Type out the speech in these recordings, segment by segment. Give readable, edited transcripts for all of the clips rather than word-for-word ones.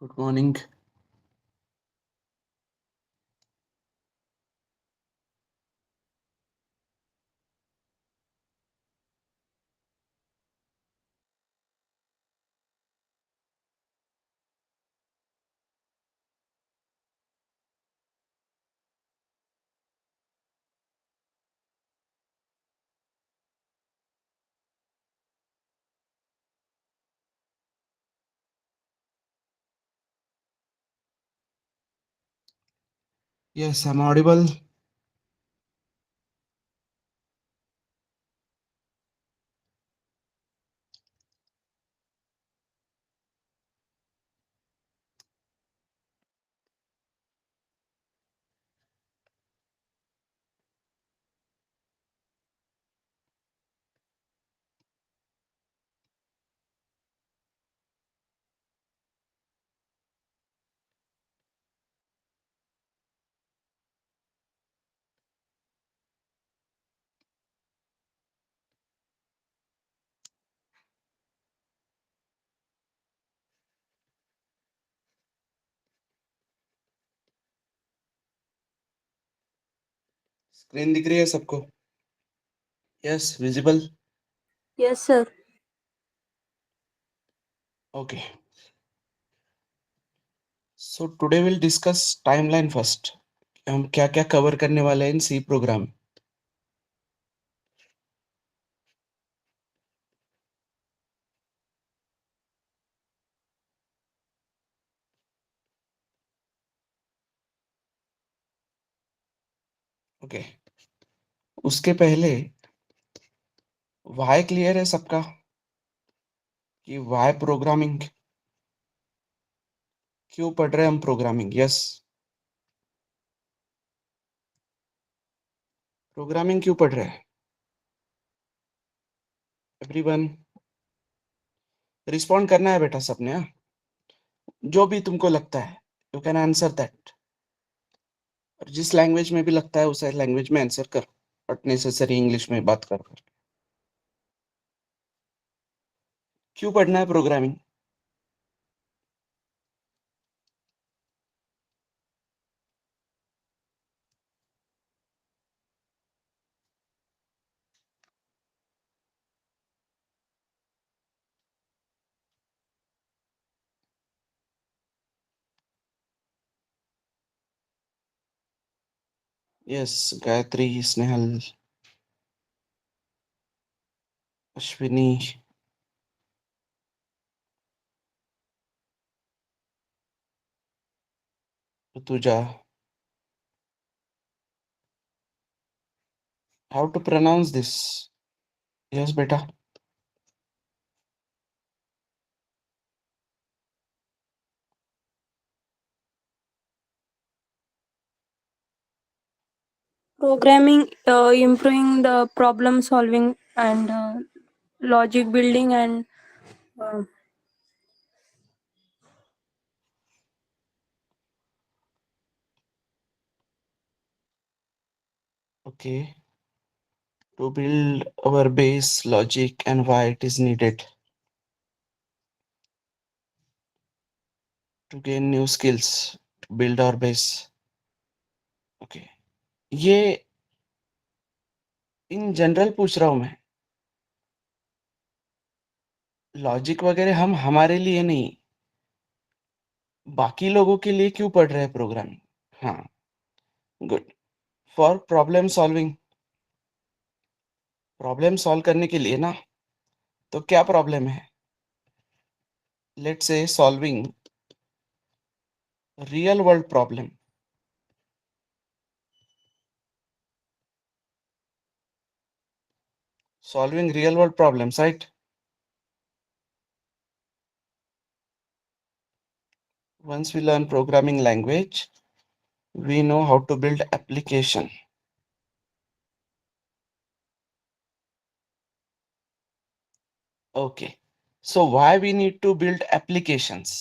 Good morning. Yes, I'm audible. Screen दिख रही है सबको? Yes, visible. Yes, sir. Okay. So today will discuss timeline first. हम क्या क्या कवर करने वाले हैं इन सी प्रोग्राम. ओके. उसके पहले वाई क्लियर है सबका कि वाई प्रोग्रामिंग क्यों पढ़ रहे हैं हम प्रोग्रामिंग? यस. प्रोग्रामिंग क्यों पढ़ रहे हैं एवरीवन? रिस्पॉन्ड करना है बेटा सबने. हाँ, जो भी तुमको लगता है यू कैन आंसर दैट. और जिस लैंग्वेज में भी लगता है उस लैंग्वेज में आंसर कर. नॉट नेसेसरी इंग्लिश में बात कर. क्यों पढ़ना है programming? Yes, Gayatri, Snehal, Ashwini, Rutuja. How to pronounce this? Yes बेटा. Programming, improving the problem solving and logic building and uh, okay. To build our base logic and why it is needed to gain new skills. Build our base. Okay. ये in general पूछ रहा हूं मैं. Logic वगैरह हम हमारे लिए नहीं, बाकी लोगों के लिए क्यों पढ़ रहे हैं प्रोग्रामिंग? हाँ, good. For problem solving. Problem solve करने के लिए ना. तो क्या प्रॉब्लम है? Let's say solving real world problem. Solving real world problems, right? Once we learn programming language, we know how to build application. Okay. So why we need to build applications?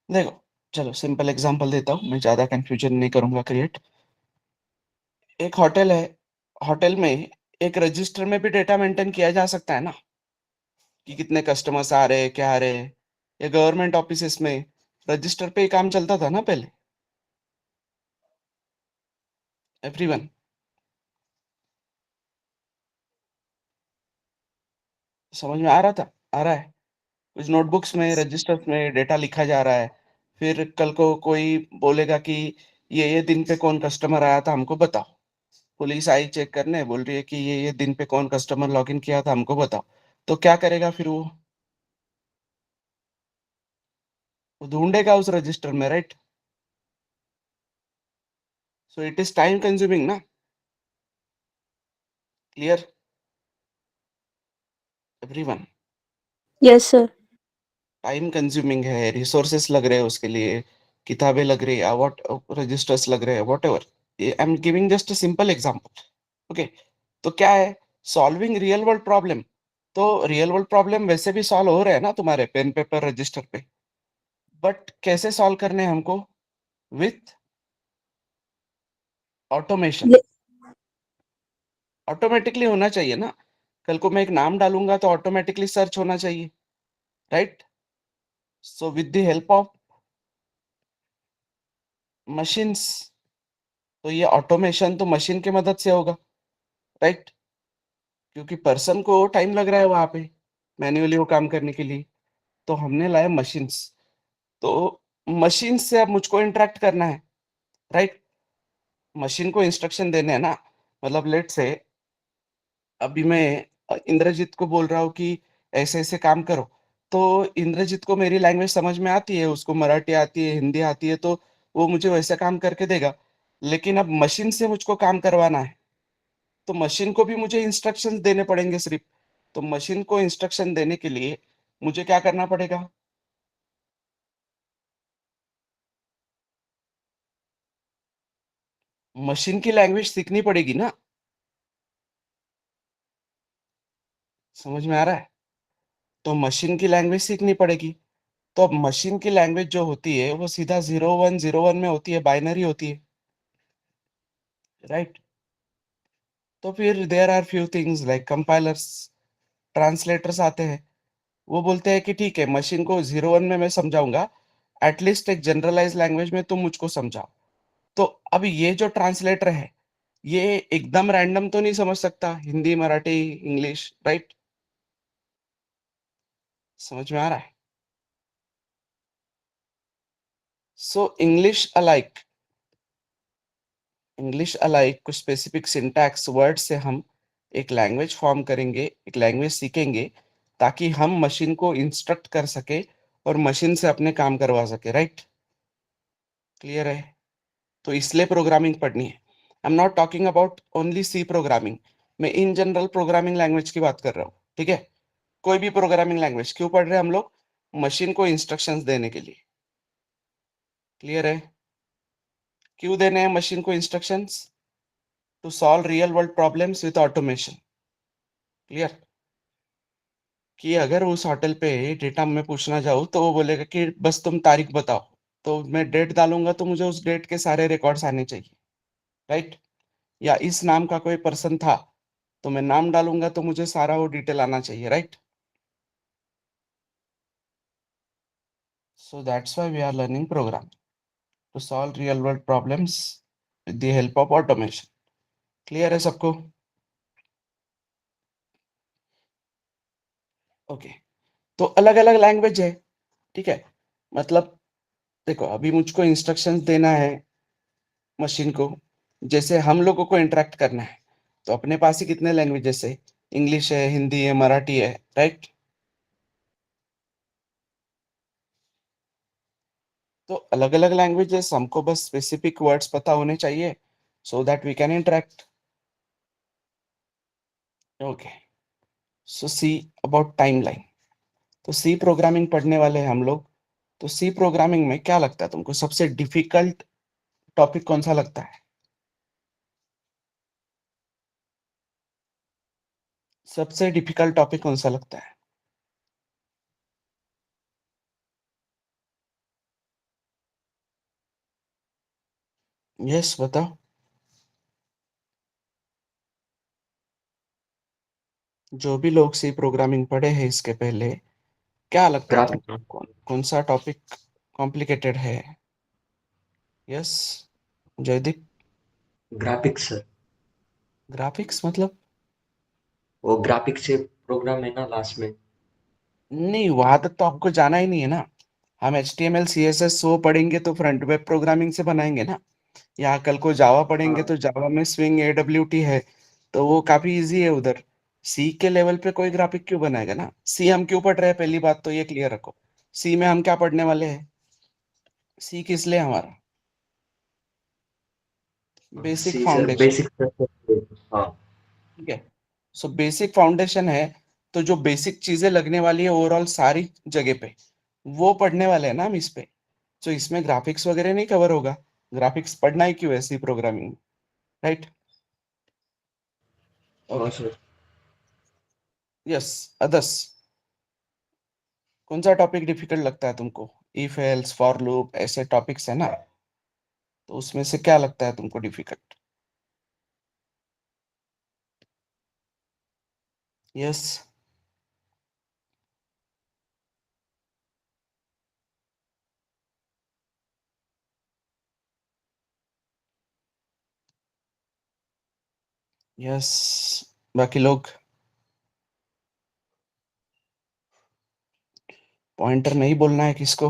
देखो, चलो simple example देता हूँ, मैं ज्यादा confusion नहीं करूंगा create. एक hotel है, होटल में एक रजिस्टर में भी डेटा मेंटेन किया जा सकता है ना, कि कितने कस्टमर्स आ रहे हैं, क्या आ रहे हैं। या गवर्नमेंट ऑफिसेस में रजिस्टर पे ही काम चलता था ना पहले। एवरीवन, समझ में आ रहा था, आ रहा है। कुछ नोटबुक्स में, रजिस्टर्स में डेटा लिखा जा रहा है। फिर कल को कोई बोलेगा कि ये दिन पे कौन कस्टमर आया था, हमको बताओ। पुलिस आई चेक करने, बोल रही है कि ये दिन पे कौन कस्टमर लॉगिन किया था, हमको बताओ। तो क्या करेगा फिर वो ढूंढेगा उस रजिस्टर में, right? So it is time consuming ना। Clear everyone? Yes, sir. Time consuming है, रिसोर्सेस लग रहे हैं उसके लिए, किताबें लग रही है, व्हाट रजिस्टर्स लग रहे हैं, what ever. I am giving just a simple example. Okay, तो क्या है, सॉल्विंग रियल वर्ल्ड प्रॉब्लम। तो रियल वर्ल्ड प्रॉब्लम वैसे भी सॉल्व हो रहे हैं ना तुम्हारे पेन पेपर रजिस्टर पे। बट कैसे सॉल्व करने हैं हमको? With automation. Ye- ऑटोमेटिकली होना चाहिए ना। कल को मैं एक नाम डालूंगा तो ऑटोमेटिकली सर्च होना चाहिए, right? So with the help of machines, तो ये ऑटोमेशन तो मशीन की मदद से होगा, राइट? क्योंकि पर्सन को टाइम लग रहा है वहां पे मैन्युअली वो काम करने के लिए। तो हमने लाया मशीन्स। तो मशीन से अब मुझको इंटरेक्ट करना है, राइट? मशीन को इंस्ट्रक्शन देने हैं ना। मतलब लेट से अभी मैं इंद्रजीत को बोल रहा हूँ कि ऐसे ऐसे काम करो। तो इंद्रजीत को मेरी लैंग्वेज समझ में आती है, उसको मराठी आती है, हिंदी आती है, तो वो मुझे वैसे काम करके देगा। लेकिन अब मशीन से मुझको काम करवाना है, तो मशीन को भी मुझे इंस्ट्रक्शंस देने पड़ेंगे सिर्फ। तो मशीन को इंस्ट्रक्शन देने के लिए मुझे क्या करना पड़ेगा? मशीन की लैंग्वेज सीखनी पड़ेगी ना। समझ में आ रहा है? तो मशीन की लैंग्वेज सीखनी पड़ेगी। तो अब मशीन की लैंग्वेज जो होती है वो सीधा 0101 में होती है, बाइनरी होती है, राइट? तो फिर there are few things like compilers, translators आते हैं। वो बोलते हैं कि ठीक है, मशीन को 01 में मैं समझाऊंगा, एटलीस्ट एक जनरलाइज लैंग्वेज में तुम मुझको समझाओ। तो अब ये जो ट्रांसलेटर है, ये एकदम रैंडम तो नहीं समझ सकता हिंदी, मराठी, इंग्लिश, राइट? समझ में आ रहा है? सो इंग्लिश अलाइक कुछ स्पेसिफिक सिंटैक्स वर्ड से हम एक लैंग्वेज फॉर्म करेंगे, एक लैंग्वेज सीखेंगे, ताकि हम मशीन को इंस्ट्रक्ट कर सके और मशीन से अपने काम करवा सके, राइट? क्लियर है? तो इसलिए प्रोग्रामिंग पढ़नी है। I am not talking about only C programming. मैं इन जनरल प्रोग्रामिंग लैंग्वेज की बात कर रहा हूँ, ठीक है? कोई भी प्रोग्रामिंग लैंग्वेज क्यों पढ़ रहे हैं हम लोग? मशीन को इंस्ट्रक्शंस देने के लिए। क्लियर है? क्यों देने हैं मशीन को instructions? To solve real world problems with automation. Clear? कि अगर उस होटल पे डेटा में पूछना जाऊँ तो वो बोलेगा कि बस तुम तारीख बताओ। तो मैं डेट डालूंगा तो मुझे उस डेट के सारे रिकॉर्ड्स आने चाहिए, राइट? या इस नाम का कोई पर्सन था, तो मैं नाम डालूंगा तो मुझे सारा वो डिटेल आना चाहिए, right? So that's why we are learning program to solve real world problems with the help of automation. Clear है सबको? ओके। तो अलग अलग लैंग्वेज है, ठीक है? मतलब देखो, अभी मुझको इंस्ट्रक्शंस देना है मशीन को, जैसे हम लोगों को इंटरेक्ट करना है। तो अपने पास ही कितने लैंग्वेजेस है? इंग्लिश है, हिंदी है, मराठी है, राइट? तो अलग अलग लैंग्वेजेस, हमको बस स्पेसिफिक वर्ड्स पता होने चाहिए, so that we can interact. Okay. So C about timeline. तो सी प्रोग्रामिंग पढ़ने वाले हैं हम लोग। तो सी प्रोग्रामिंग में क्या लगता है तुमको सबसे डिफिकल्ट टॉपिक कौन सा लगता है? सबसे डिफिकल्ट टॉपिक कौन सा लगता है? यस, बताओ। जो भी लोग सी प्रोग्रामिंग पढ़े हैं इसके पहले, क्या लगता है ग्राफिक तुमको कौन सा टॉपिक कॉम्प्लिकेटेड है? Yes Jaydeep. Graphics sir. Graphics मतलब? वो ग्राफिक से प्रोग्राम है ना लास्ट में। नहीं, वहां तक तो आपको जाना ही नहीं है ना। हम H T M L C S S वो पढ़ेंगे तो फ्रंट वेब प्रोग्रामिंग से बनाएंगे ना। या कल को जावा पढ़ेंगे हाँ तो जावा में स्विंग AWT है, तो वो काफी इजी है उधर। सी के लेवल पे कोई ग्राफिक क्यों बनाएगा ना। सी हम क्यों पढ़ रहे हैं, पहली बात तो ये क्लियर रखो। सी में हम क्या पढ़ने वाले हैं? सी किस लिए हमारा? बेसिक सी सर फाउंडेशन। बेसिक। हाँ ठीक है। सो बेसिक फाउंडेशन है, तो जो बेसिक चीजें लगने वाली है ओवरऑल सारी जगह पे, वो पढ़ने वाले हैं ना हम इस पे। तो इसमें ग्राफिक्स वगैरह नहीं कवर होगा। ग्राफिक्स पढ़ना ही क्यों है सी प्रोग्रामिंग, राइट? हाँ ओके। सर। यस। अदर्स कौन सा टॉपिक डिफिकल्ट लगता है तुमको? इफ एल्स फॉर लूप ऐसे टॉपिक्स है ना, तो उसमें से क्या लगता है तुमको डिफिकल्ट? यस। यस। बाकी लोग? पॉइंटर नहीं बोलना है किसको?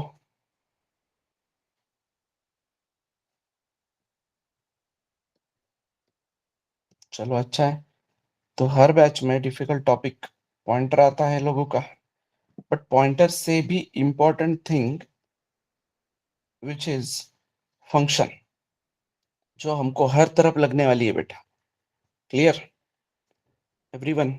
चलो अच्छा है। तो हर बैच में डिफिकल्ट टॉपिक पॉइंटर आता है लोगों का, बट पॉइंटर से भी important thing which is function, जो हमको हर तरफ लगने वाली है बेटा। Clear everyone?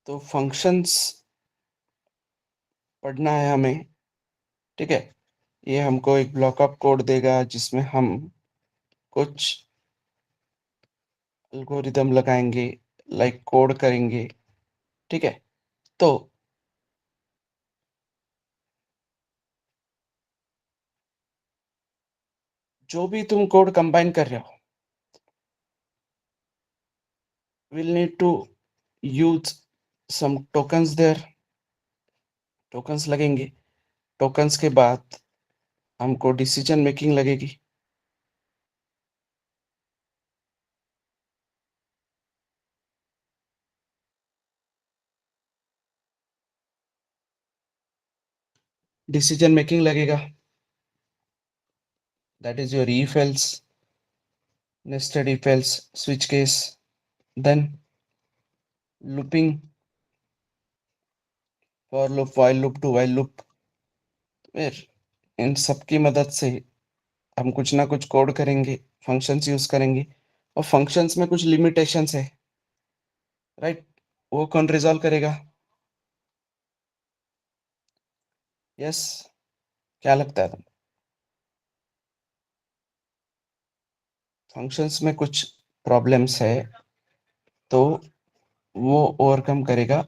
तो फंक्शंस पढ़ना है हमें। ठीक है। ये हमको एक ब्लॉक ऑफ कोड देगा जिसमें हम कुछ एल्गोरिदम लगाएंगे, लाइक कोड करेंगे। ठीक है। तो जो भी तुम कोड कंबाइन कर रहे हो, will need to use some tokens there. Tokens लगेंगे। टोकन्स के बाद हमको डिसीजन मेकिंग लगेगी। डिसीजन मेकिंग लगेगा, that is your if else, nested if else, switch case, then looping, for loop, while loop, do while loop। फिर इन सब की मदद से हम कुछ ना कुछ कोड करेंगे, फंक्शंस यूज करेंगे। और फंक्शंस में कुछ लिमिटेशंस है, राइट? वो कौन रिजॉल्व करेगा? यस। क्या लगता है तुम? फंक्शंस में कुछ प्रॉब्लम्स है, तो वो ओवरकम करेगा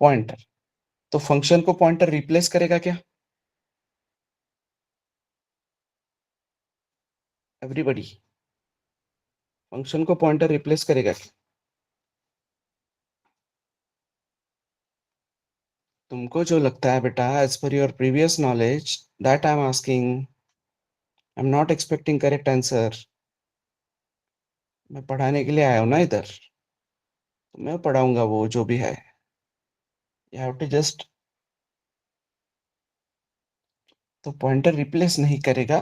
पॉइंटर। तो फंक्शन को पॉइंटर रिप्लेस करेगा क्या? एवरीबॉडी, फंक्शन को पॉइंटर रिप्लेस करेगा क्या? तुमको जो लगता है बेटा, as per your previous knowledge, that I am asking. I am not expecting correct answer. मैं पढ़ाने के लिए आया हूँ ना इधर, तो मैं पढ़ाऊंगा वो जो भी है। You have to just. तो पॉइंटर रिप्लेस नहीं करेगा,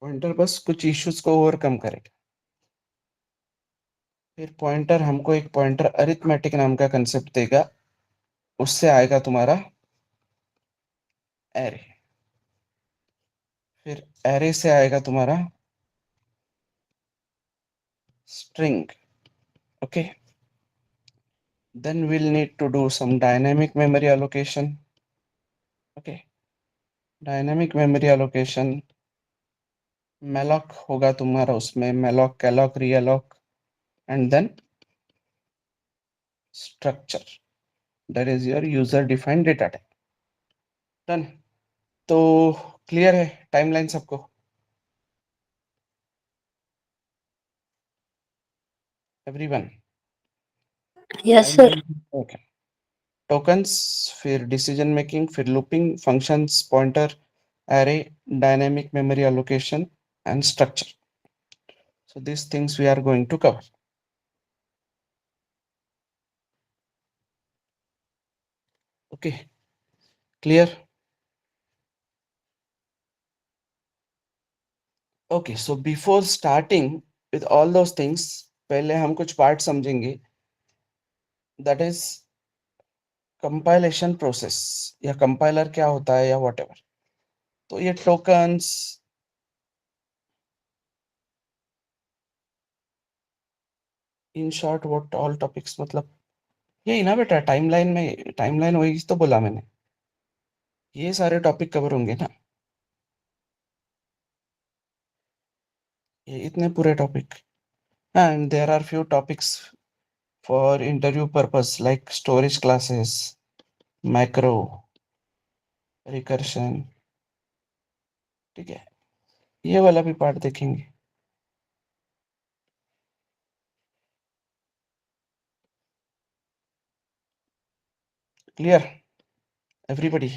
पॉइंटर बस कुछ इश्यूज को ओवरकम करेगा। फिर पॉइंटर हमको एक पॉइंटर अरिथमेटिक नाम का कंसेप्ट देगा, उससे आएगा तुम्हारा एरे। फिर एरे से आएगा तुम्हारा string. Okay. Then we'll need to do some dynamic memory allocation। Okay. Dynamic memory allocation, malloc होगा तुम्हारा उसमें, malloc, calloc, realloc, and then structure, that is your user defined data type. Done. तो clear है timeline सबको? Everyone? Yes, sir. Okay, tokens, फिर decision making, फिर looping, functions, pointer, array, dynamic memory allocation, and structure. So these things we are going to cover. Okay, clear? Okay, so before starting with all those things, पहले हम कुछ part समझेंगे, that is compilation process या compiler क्या होता है या whatever. तो ये tokens, in short what all topics, मतलब यही ना बेटा, टाइमलाइन वही तो बोला मैंने, ये सारे टॉपिक कवर होंगे ना, ये इतने पूरे topic. And there are few topics for interview purpose like storage classes, macro, recursion. ठीक है, ये वाला भी पार्ट देखेंगे. Clear everybody?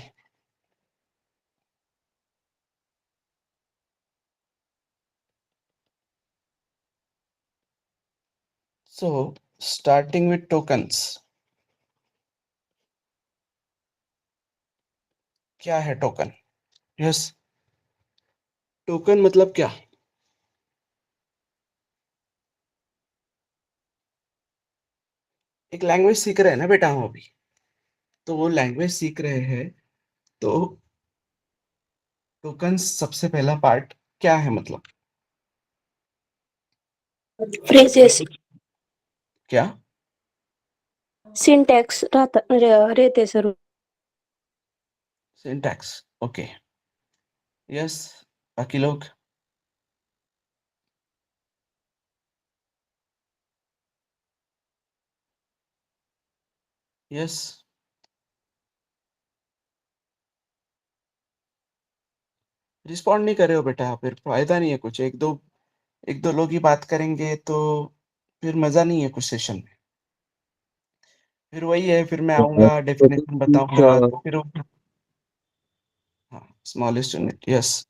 So starting with tokens. क्या है टोकन? यस, टोकन मतलब क्या? एक लैंग्वेज सीख रहे हैं ना बेटा हम अभी, तो वो लैंग्वेज सीख रहे हैं, तो टोकन सबसे पहला पार्ट क्या है, मतलब Phrases, क्या? syntax रहते सर. सिंटैक्स. ओके, यस, बाकी लोग? यस, रिस्पॉन्ड नहीं कर रहे हो बेटा, फिर फायदा नहीं है कुछ. एक दो लोग ही बात करेंगे तो फिर मजा नहीं है कुछ सेशन में. फिर वही है, फिर मैं आऊंगा, टोकन डेफिनेशन मीन्स बताऊंगा, तो फिर हाँ, smallest unit. Yes,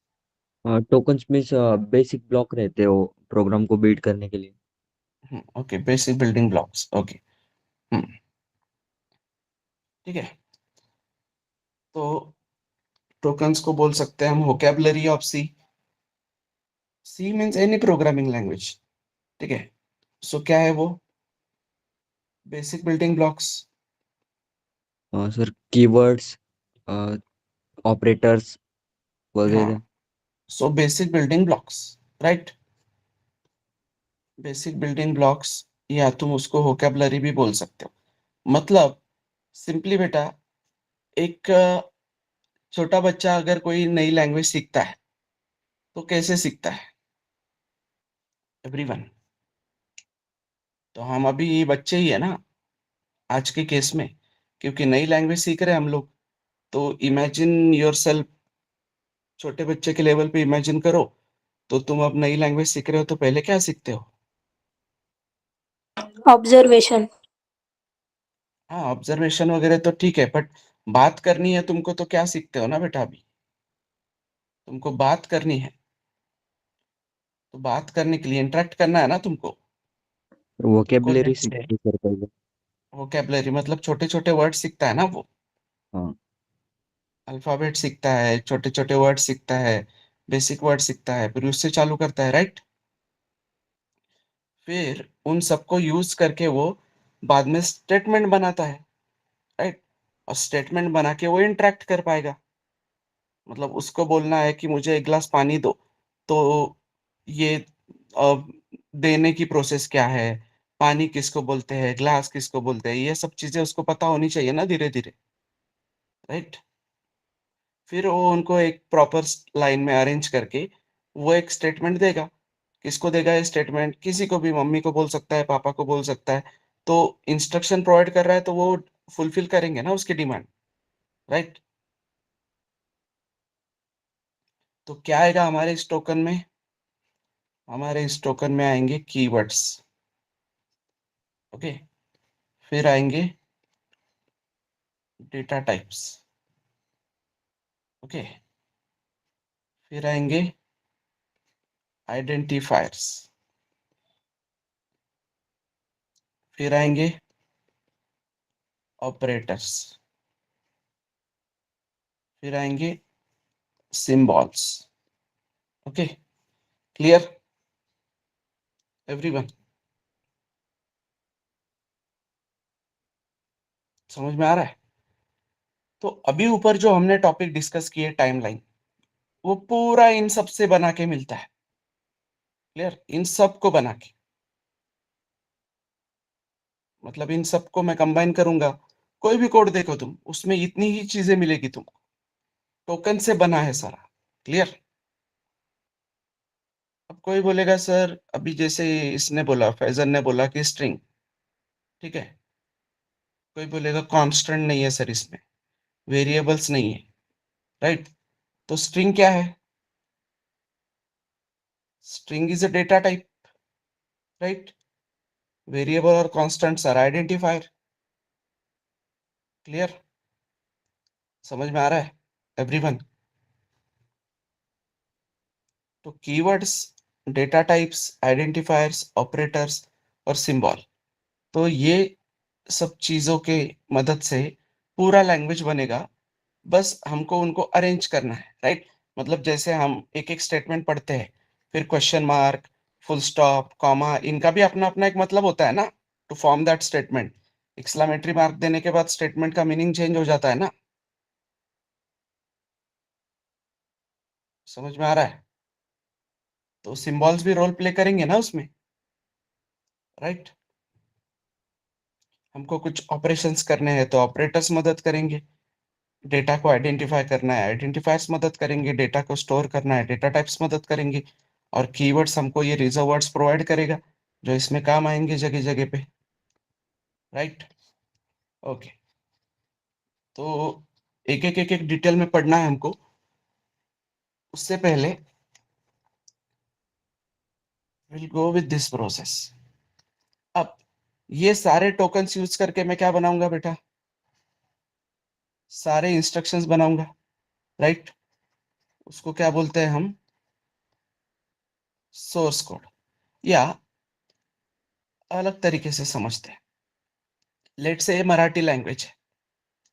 tokens means basic block रहते हो प्रोग्राम को बिल्ड करने के लिए. Okay, basic building blocks. Okay, ठीक है. तो टोकन्स को बोल सकते हैं हम vocabulary of C. C means any programming language. ठीक है, सो क्या है वो? Basic building blocks. Sir keywords, operators हाँ, वगैरह. So basic building blocks, right. Basic building blocks, या तुम उसको वोकैबुलरी भी बोल सकते हो. मतलब सिंपली बेटा, एक छोटा बच्चा अगर कोई नई लैंग्वेज सीखता है तो कैसे सीखता है एवरीवन? तो हम अभी ये बच्चे ही है ना आज के केस में, क्योंकि नई लैंग्वेज सीख रहे हैं हम लोग. तो इमेजिन योरसेल्फ, छोटे बच्चे के लेवल पे इमेजिन करो. तो तुम अब नई लैंग्वेज सीख रहे हो तो पहले क्या सीखते हो? Observation, हाँ, ऑब्जर्वेशन वगैरह तो ठीक है, बट बात करनी है तुमको तो क्या सीखते हो ना बेटा, अभी तुमको बात करनी है, तो बात करने के लिए इंटरेक्ट करना है ना तुमको. तुमको वोकेबलरी लेट्स से सीखते सर पहले. वोकैबुलरी मतलब छोटे छोटे वर्ड सीखता है ना वो, हाँ. अल्फाबेट सीखता है, छोटे छोटे वर्ड सीखता है, बेसिक वर्ड सीखता है, फिर उससे चालू करता है, राइट. फिर उन सबको यूज करके वो बाद में स्टेटमेंट बनाता है, राइट. और स्टेटमेंट बना के वो इंटरेक्ट कर पाएगा. मतलब उसको बोलना है कि मुझे एक गिलास पानी दो, तो ये अ, देने की प्रोसेस क्या है, पानी किसको बोलते हैं, ग्लास किसको बोलते हैं, ये सब चीजें उसको पता होनी चाहिए ना, धीरे धीरे, राइट. फिर वो उनको एक प्रॉपर लाइन में अरेंज करके वो एक स्टेटमेंट देगा. किसको देगा ये स्टेटमेंट? किसी को भी, मम्मी को बोल सकता है, पापा को बोल सकता है. तो इंस्ट्रक्शन प्रोवाइड कर रहा है तो वो फुलफिल करेंगे ना उसकी डिमांड, राइट. तो क्या आएगा हमारे इस टोकन में? हमारे इस टोकन में आएंगे कीवर्ड्स. ओके, फिर आएंगे डेटा टाइप्स। ओके, फिर आएंगे आइडेंटिफायर्स, फिर आएंगे ऑपरेटर्स, फिर आएंगे सिंबल्स। Okay, clear everyone? समझ में आ रहा है? तो अभी ऊपर जो हमने टॉपिक डिस्कस किए टाइमलाइन, वो पूरा इन सब से बना के मिलता है। क्लियर? इन सब को बना के, मतलब इन सबको मैं कंबाइन करूंगा, कोई भी कोड देखो तुम, उसमें इतनी ही चीजें मिलेगी तुमको। टोकन से बना है सारा। क्लियर? अब कोई बोलेगा सर, अभी जैसे इसने बोला, फैजल ने बोला कि स्ट्रिंग, ठीक है। कोई बोलेगा कांस्टेंट नहीं है सर, इसमें वेरिएबल्स नहीं है, राइट? तो स्ट्रिंग क्या है? String is a data type, right? Variable और कांस्टेंट्स आर आइडेंटिफायर। क्लियर? समझ में आ रहा है एवरीवन? तो keywords, data types, identifiers, operators और सिंबल, तो ये सब चीजों के मदद से पूरा लैंग्वेज बनेगा। बस हमको उनको अरेंज करना है, राइट? मतलब जैसे हम एक एक स्टेटमेंट पढ़ते हैं, फिर question mark, full stop, comma, इनका भी अपना अपना एक मतलब होता है ना, to form that statement. Exclamatory mark देने के बाद स्टेटमेंट का मीनिंग चेंज हो जाता है ना। समझ में आ रहा है? तो सिंबल्स भी रोल प्ले करेंगे ना उसमें, राइट? हमको कुछ ऑपरेशंस करने हैं तो ऑपरेटर्स मदद करेंगे। डेटा को आइडेंटिफाई करना है, आइडेंटिफायर्स मदद करेंगे। डेटा को स्टोर करना है, डेटा टाइप्स मदद करेंगे। और कीवर्ड्स हमको ये रिजर्व वर्ड्स प्रोवाइड करेगा, जो इसमें काम आएंगे जगह जगह पे, राइट? ओके, तो एक एक डिटेल में पढ़ना है हमको। उससे पहले will go with this process. अब ये सारे टोकन्स यूज करके मैं क्या बनाऊंगा बेटा? सारे इंस्ट्रक्शंस बनाऊंगा, राइट? उसको क्या बोलते हैं हम? Source code. या अलग तरीके से समझते हैं, लेट से मराठी लैंग्वेज है,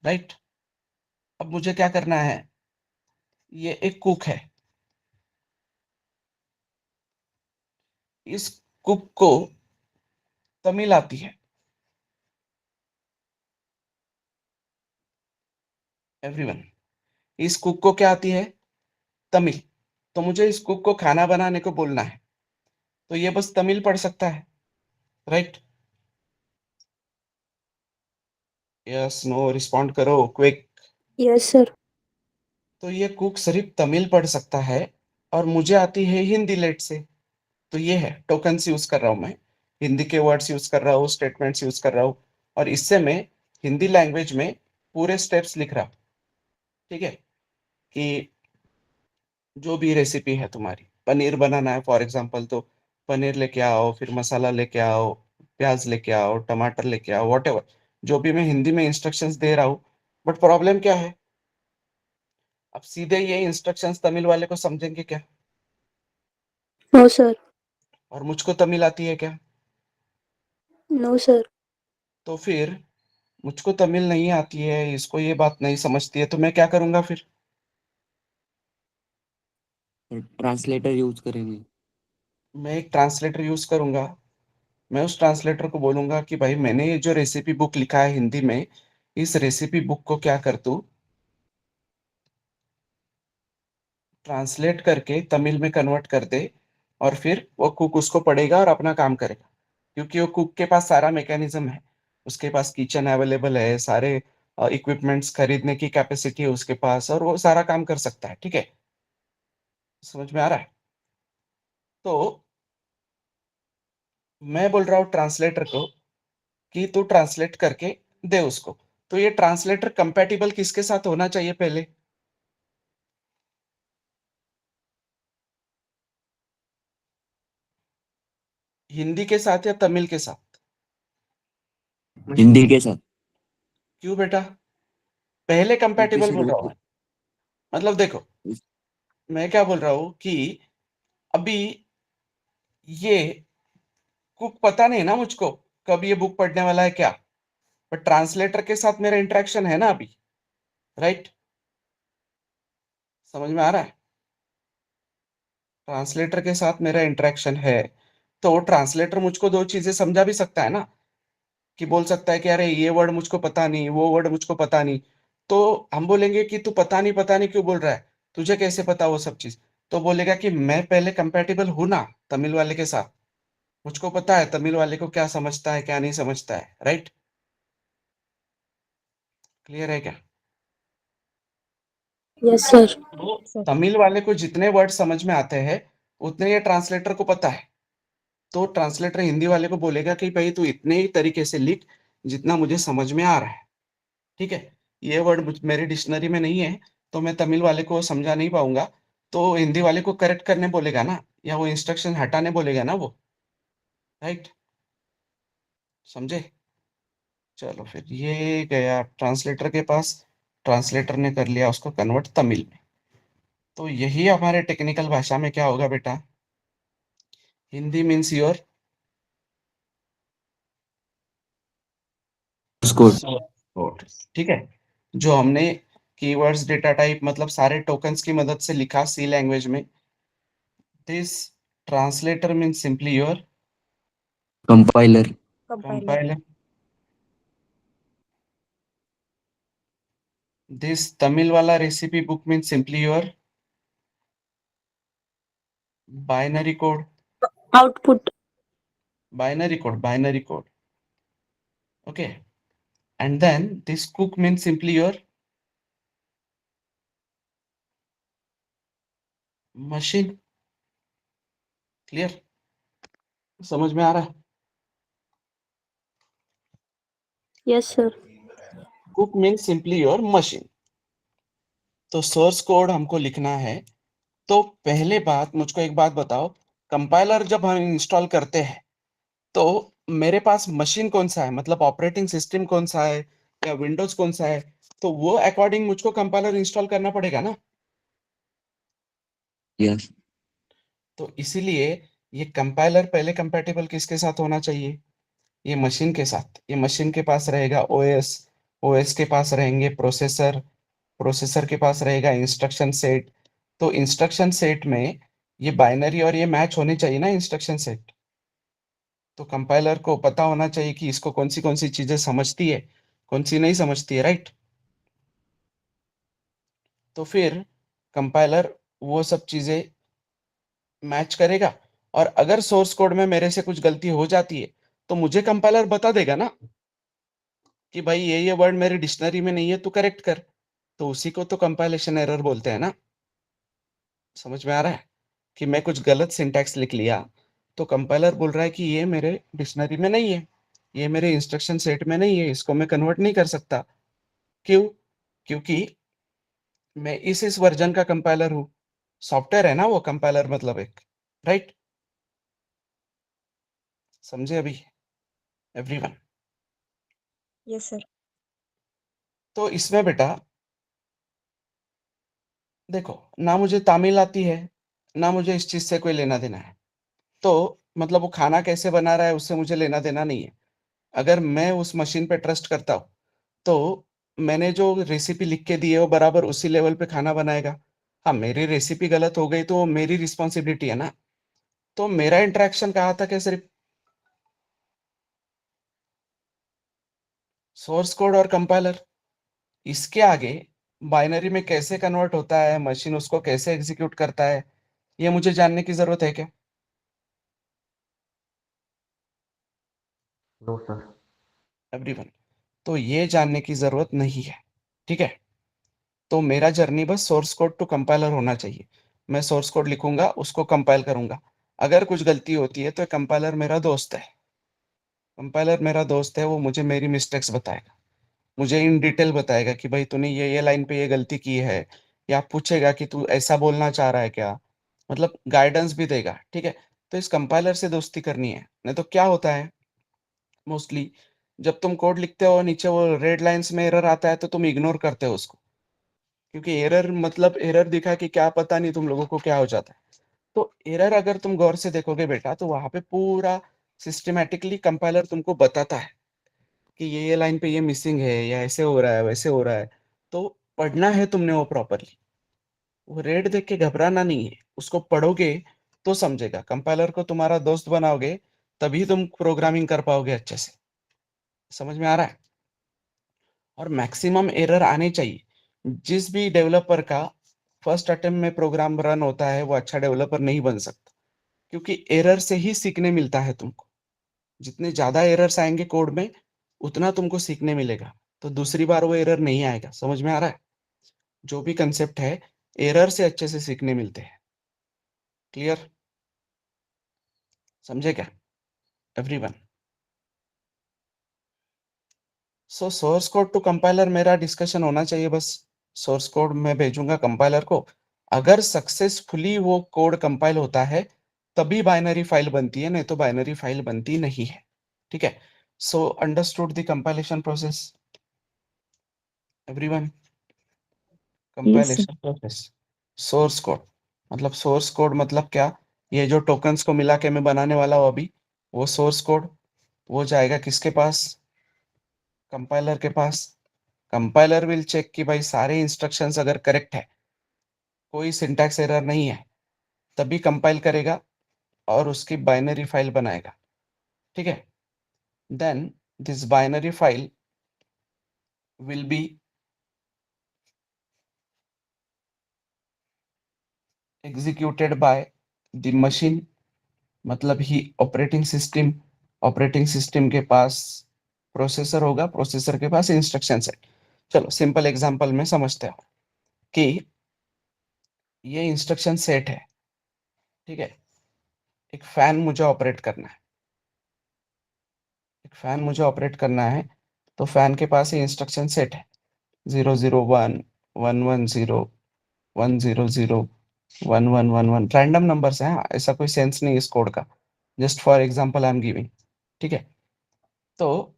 राइट? अब मुझे क्या करना है? ये एक कुक है, इस कुक को तमिल आती है, एवरीवन। इस कुक को क्या आती है? तमिल। तो मुझे इस कुक को खाना बनाने को बोलना है, तो ये बस तमिल पढ़ सकता है, राइट? यस, नो, रिस्पॉन्ड करो क्विक। Yes sir. तो ये कुक सिर्फ तमिल पढ़ सकता है, और मुझे आती है हिंदी लेट से। तो ये है, टोकन्स यूज कर रहा हूं मैं, हिंदी के वर्ड्स यूज कर रहा हूँ, स्टेटमेंट्स यूज कर रहा हूँ, और इससे मैं हिंदी लैंग्वेज में पूरे स्टेप्स लिख रहा हूँ। ठीक है? कि जो भी रेसिपी है तुम्हारी, पनीर बनाना है फॉर एग्जांपल, तो पनीर लेके आओ, फिर मसाला लेके आओ, प्याज लेके आओ, टमाटर लेके आओ, वॉट एवर, जो भी मैं हिंदी में इंस्ट्रक्शंस दे रहा हूँ। बट प्रॉब्लम क्या है? अब सीधे ये इंस्ट्रक्शंस तमिल वाले को समझेंगे क्या? No sir. और मुझको तमिल आती है क्या? No sir. तो फिर मुझको तमिल नहीं आती है, इसको ये बात नहीं समझती है, तो मैं क्या करूंगा फिर? ट्रांसलेटर यूज करेंगे। मैं एक ट्रांसलेटर यूज करूंगा। मैं उस ट्रांसलेटर को बोलूंगा कि भाई, मैंने ये जो रेसिपी बुक लिखा है हिंदी में, इस रेसिपी बुक को क्या कर तू ट्रांसलेट करके तमिल में कन्वर्ट कर दे, और फिर वो कुक उसको पढ़ेगा और अपना काम करेगा। क्योंकि वो कुक के पास सारा मैकेनिज्म है, उसके पास किचन अवेलेबल है, सारे इक्विपमेंट्स खरीदने की कैपेसिटी है उसके पास, और वो सारा काम कर सकता है। ठीक है? समझ में आ रहा है? तो मैं बोल रहा हूँ ट्रांसलेटर को कि तू ट्रांसलेट करके दे उसको। तो ये ट्रांसलेटर कंपैटिबल किसके साथ होना चाहिए पहले? हिंदी के साथ या तमिल के साथ? हिंदी के साथ। क्यों बेटा? पहले क्योंकि कंपैटिबल सर बोल रहा हूँ मैं। मतलब देखो, मैं क्या बोल रहा हूँ कि अभी ये कुक पता नहीं ना मुझको कब ये बुक पढ़ने वाला है क्या, बट ट्रांसलेटर के साथ मेरा इंटरेक्शन है ना अभी, राइट? समझ में आ रहा है? ट्रांसलेटर के साथ मेरा इंटरेक्शन है, तो ट्रांसलेटर मुझको दो चीजें समझा भी सकता है ना, कि बोल सकता है कि अरे ये वर्ड मुझको पता नहीं, वो वर्ड मुझको पता नहीं। तो हम बोलेंगे कि तू पता नहीं क्यों बोल रहा है, तुझे कैसे पता वो सब चीज? तो बोलेगा कि मैं पहले कंपेटेबल हूं ना तमिल वाले के साथ, मुझको पता है तमिल वाले को क्या समझता है क्या नहीं समझता है, राइट? क्लियर है क्या? Yes sir. तो तमिल वाले को जितने वर्ड समझ में आते हैं उतने ये ट्रांसलेटर को पता है। तो ट्रांसलेटर हिंदी वाले को बोलेगा कि भाई तू इतने ही तरीके से लिख जितना मुझे समझ में आ रहा है, ठीक है? ये वर्ड मेरी डिक्शनरी में नहीं है, तो मैं तमिल वाले को समझा नहीं पाऊंगा, तो हिंदी वाले को करेक्ट करने बोलेगा ना, या वो इंस्ट्रक्शन हटाने बोलेगा ना वो, राइट? समझे? चलो फिर ये गया ट्रांसलेटर के पास, ट्रांसलेटर ने कर लिया उसको कन्वर्ट तमिल में। तो यही हमारे टेक्निकल भाषा में क्या होगा बेटा? Hindi means your score. Code, ठीक है? जो हमने कीवर्ड्स डेटा टाइप मतलब सारे टोकन्स की मदद से लिखा सी लैंग्वेज में, this translator means simply your compiler. Compiler, this Tamil वाला recipe book means simply your binary code, output. Binary code, okay? And then this cook means simply your machine. Clear? समझ में आ रहा है? Yes sir. Cook means simply your machine. तो source code हमको लिखना है, तो पहले बात मुझको एक बात बताओ, कंपाइलर जब हम इंस्टॉल करते हैं तो मेरे पास मशीन कौन सा है, मतलब ऑपरेटिंग सिस्टम कौन सा है या विंडोज कौन सा है, तो वो अकॉर्डिंग मुझको कंपाइलर इंस्टॉल करना पड़ेगा ना। यस। तो इसीलिए ये कंपाइलर पहले कंपैटिबल किसके साथ होना चाहिए? ये मशीन के साथ। ये मशीन के पास रहेगा ओएस, ओएस के पास रहेंगे प्रोसेसर, प्रोसेसर के पास रहेगा इंस्ट्रक्शन सेट। तो इंस्ट्रक्शन सेट में ये बाइनरी और ये मैच होने चाहिए ना इंस्ट्रक्शन सेट। तो कंपाइलर को पता होना चाहिए कि इसको कौन सी चीजें समझती है, कौन सी नहीं समझती है, राइट? तो फिर कंपाइलर वो सब चीजें मैच करेगा, और अगर सोर्स कोड में मेरे से कुछ गलती हो जाती है तो मुझे कंपाइलर बता देगा ना कि भाई ये वर्ड मेरी डिक्शनरी में नहीं है, तू करेक्ट कर। तो उसी को तो कंपाइलेशन एरर बोलते हैं ना। समझ में आ रहा है कि मैं कुछ गलत सिंटैक्स लिख लिया, तो कंपाइलर बोल रहा है कि ये मेरे डिक्शनरी में नहीं है, ये मेरे इंस्ट्रक्शन सेट में नहीं है, इसको मैं कन्वर्ट नहीं कर सकता। क्यों? क्योंकि मैं इस वर्जन का कंपाइलर हूँ। सॉफ्टवेयर है ना वो कंपाइलर, मतलब एक, राइट? समझे अभी एवरीवन? Yes sir. तो इसमें बेटा देखो, ना मुझे तामिल आती है, ना मुझे इस चीज से कोई लेना देना है, तो मतलब वो खाना कैसे बना रहा है उससे मुझे लेना देना नहीं है। अगर मैं उस मशीन पे ट्रस्ट करता हूँ तो मैंने जो रेसिपी लिख के दी है वो बराबर उसी लेवल पे खाना बनाएगा। हाँ, मेरी रेसिपी गलत हो गई तो वो मेरी रिस्पॉन्सिबिलिटी है ना। तो मेरा इंटरेक्शन कहाँ तक है? सिर्फ सोर्स कोड और कंपाइलर। इसके आगे बाइनरी में कैसे कन्वर्ट होता है, मशीन उसको कैसे एग्जीक्यूट करता है, ये मुझे जानने की जरूरत है क्या? No sir. एवरीवन, तो ये जानने की जरूरत नहीं है, ठीक है? तो मेरा जर्नी बस सोर्स कोड टू कंपाइलर होना चाहिए। मैं सोर्स कोड लिखूंगा, उसको कंपाइल करूंगा। अगर कुछ गलती होती है तो कंपाइलर मेरा दोस्त है। कंपाइलर मेरा दोस्त है, वो मुझे मेरी मिस्टेक्स बताएगा, मुझे इन डिटेल बताएगा कि भाई तूने ये लाइन पे ये गलती की है, या पूछेगा कि तू ऐसा बोलना चाह रहा है क्या, मतलब गाइडेंस भी देगा, ठीक है? तो इस कंपाइलर से दोस्ती करनी है, नहीं तो क्या होता है मोस्टली जब तुम कोड लिखते हो नीचे वो रेड लाइंस में एरर आता है तो तुम इग्नोर करते हो उसको, क्योंकि एरर मतलब एरर दिखा कि क्या पता नहीं तुम लोगों को क्या हो जाता है। तो एरर अगर तुम गौर से देखोगे बेटा तो वहां पे पूरा सिस्टमैटिकली कंपाइलर तुमको बताता है कि ये लाइन पे ये मिसिंग है, या ऐसे हो रहा है वैसे हो रहा है। तो पढ़ना है तुमने वो प्रॉपरली, वो रेड देख के घबराना नहीं है, उसको पढ़ोगे तो समझेगा। कंपाइलर को तुम्हारा दोस्त बनाओगे तभी तुम प्रोग्रामिंग कर पाओगे अच्छे से। समझ में आ रहा है? और मैक्सिमम एरर आने चाहिए। जिस भी डेवलपर का फर्स्ट अटेम्प्ट में प्रोग्राम रन होता है वो अच्छा डेवलपर नहीं बन सकता, क्योंकि एरर से ही सीखने मिलता है तुमको। जितने ज्यादा एरर्स आएंगे कोड में उतना तुमको सीखने मिलेगा, तो दूसरी बार वो एरर नहीं आएगा। समझ में आ रहा है? जो भी कंसेप्ट है, एरर से अच्छे से सीखने मिलते हैं। क्लियर? समझे क्या everyone? So source code to compiler मेरा डिस्कशन होना चाहिए बस। सोर्स कोड मैं भेजूंगा कंपाइलर को, अगर सक्सेसफुली वो कोड कंपाइल होता है तभी बाइनरी फाइल बनती है, नहीं तो बाइनरी फाइल बनती नहीं है। ठीक है? So understood the compilation process everyone? Yes, sir. Compilation process. Source code मतलब, सोर्स कोड मतलब क्या? ये जो टोकन्स को मिला के मैं बनाने वाला हूँ अभी, वो सोर्स कोड, वो जाएगा किसके पास? कंपाइलर के पास। कंपाइलर विल चेक कि भाई सारे इंस्ट्रक्शंस अगर करेक्ट है, कोई सिंटैक्स एरर नहीं है, तभी कंपाइल करेगा और उसकी बाइनरी फाइल बनाएगा। ठीक है? Then this binary file will be executed by the machine, मतलब ही ऑपरेटिंग सिस्टम के पास प्रोसेसर होगा, प्रोसेसर के पास इंस्ट्रक्शन सेट। चलो सिंपल एग्जांपल में समझते हो कि ये इंस्ट्रक्शन सेट है। ठीक है? एक फैन मुझे ऑपरेट करना है, एक फैन मुझे ऑपरेट करना है, तो फैन के पास ये इंस्ट्रक्शन सेट है। 001, 110, 100, 1111, रैंडम नंबर्स हैं, हाँ, ऐसा कोई सेंस नहीं इस कोड का, just for example I am giving. ठीक है? तो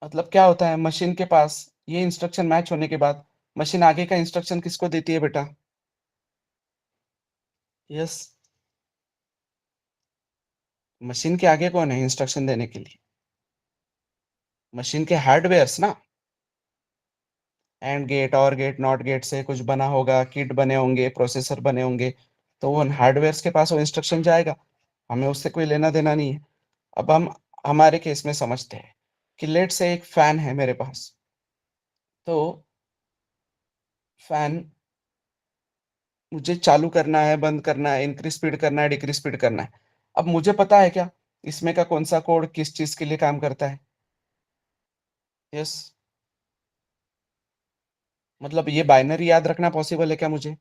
मतलब क्या होता है, मशीन के पास ये इंस्ट्रक्शन मैच होने के बाद मशीन आगे का इंस्ट्रक्शन किसको देती है बेटा? यस, मशीन के आगे कौन है इंस्ट्रक्शन देने के लिए? मशीन के हार्डवेयर्स ना। एंड गेट, और गेट, नॉट गेट से कुछ बना होगा, किट बने होंगे, प्रोसेसर बने होंगे, तो वो हार्डवेयर्स के पास वो इंस्ट्रक्शन जाएगा, हमें उससे कोई लेना देना नहीं है। अब हम हमारे केस में समझते हैं कि लेट से एक फैन है मेरे पास, तो फैन मुझे चालू करना है, बंद करना है, इंक्रीज स्पीड करना है, डिक्रीज स्पीड करना है। अब मुझे पता है क्या इसमें का कौन सा कोड किस चीज के लिए काम करता है? यस, मतलब ये बाइनरी याद रखना पॉसिबल है क्या मुझे?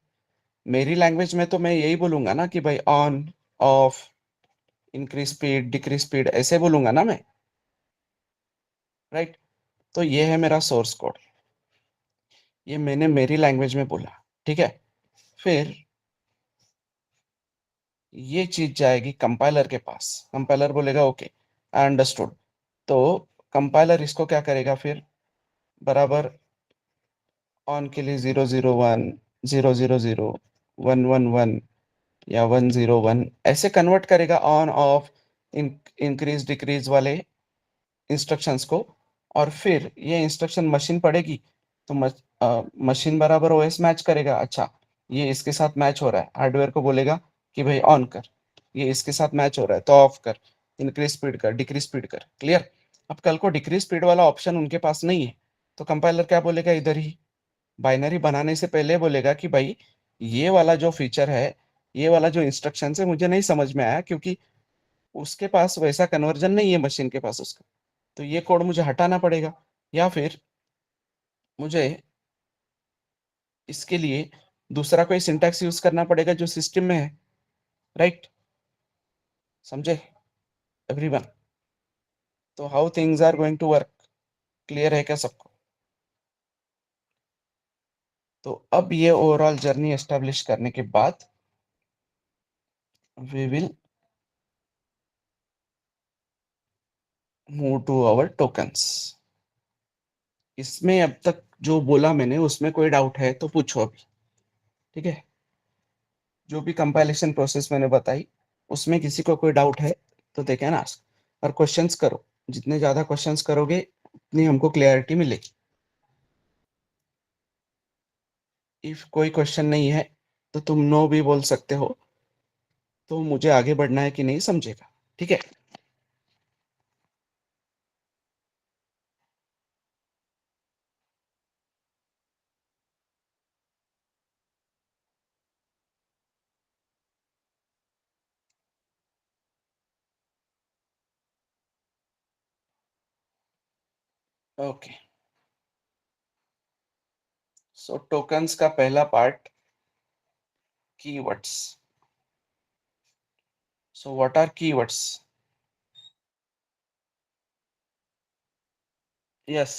मेरी लैंग्वेज में तो मैं यही बोलूंगा ना कि भाई on, of, increase speed, decrease speed, ऐसे बोलूंगा ना मैं, राइट? तो ये है मेरा सोर्स कोड, ये मैंने मेरी लैंग्वेज में बोला। ठीक है? फिर ये चीज जाएगी कंपाइलर के पास, कंपाइलर बोलेगा ओके आई अंडरस्टूड, तो कंपाइलर इसको क्या करेगा फिर? बराबर ऑन के लिए 001, 000, 111 या 101 ऐसे कन्वर्ट करेगा ऑन ऑफ इंक्रीज डिक्रीज वाले इंस्ट्रक्शंस को। और फिर ये इंस्ट्रक्शन मशीन पढ़ेगी, तो मशीन बराबर ओएस मैच करेगा। अच्छा, ये इसके साथ मैच हो रहा है, हार्डवेयर को बोलेगा कि भाई ऑन कर, ये इसके साथ मैच हो रहा है तो ऑफ कर, इंक्रीज स्पीड कर, डिक्रीज स्पीड कर। क्लियर? अब कल को डिक्रीज स्पीड वाला ऑप्शन उनके पास नहीं है, तो कंपाइलर क्या बोलेगा? इधर ही बाइनरी बनाने से पहले बोलेगा कि भाई ये वाला जो फीचर है, ये वाला जो इंस्ट्रक्शन है मुझे नहीं समझ में आया, क्योंकि उसके पास वैसा कन्वर्जन नहीं है मशीन के पास उसका, तो ये कोड मुझे हटाना पड़ेगा, या फिर मुझे इसके लिए दूसरा कोई सिंटैक्स यूज करना पड़ेगा जो सिस्टम में है। राइट? समझे एवरीवन? तो how things are going to work, clear है क्या सबको? तो अब ये ओवरऑल जर्नी एस्टेब्लिश करने के बाद we will move to our tokens. इसमें अब तक जो बोला मैंने उसमें कोई डाउट है तो पूछो अभी। ठीक है, जो भी कंपाइलेशन प्रोसेस मैंने बताई उसमें किसी को कोई डाउट है तो दे कैन आस्क। और क्वेश्चंस करो, जितने ज्यादा क्वेश्चंस करोगे उतनी हमको क्लियरिटी मिलेगी। इफ कोई क्वेश्चन नहीं है तो तुम नो भी बोल सकते हो, तो मुझे आगे बढ़ना है कि नहीं समझेगा। ठीक है, ओके। सो टोकन्स का पहला part, keywords. So what are keywords? Yes,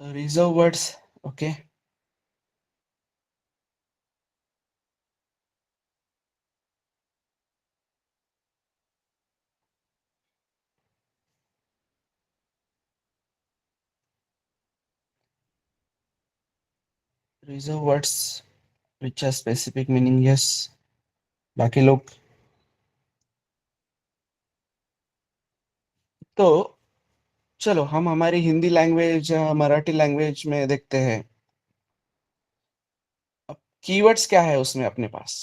reserve words. Okay, reserve words which are specific meaning. Yes, बाकी लोग तो चलो हम हमारी हिंदी लैंग्वेज या मराठी लैंग्वेज में देखते हैं। अब कीवर्ड्स क्या है उसमें अपने पास?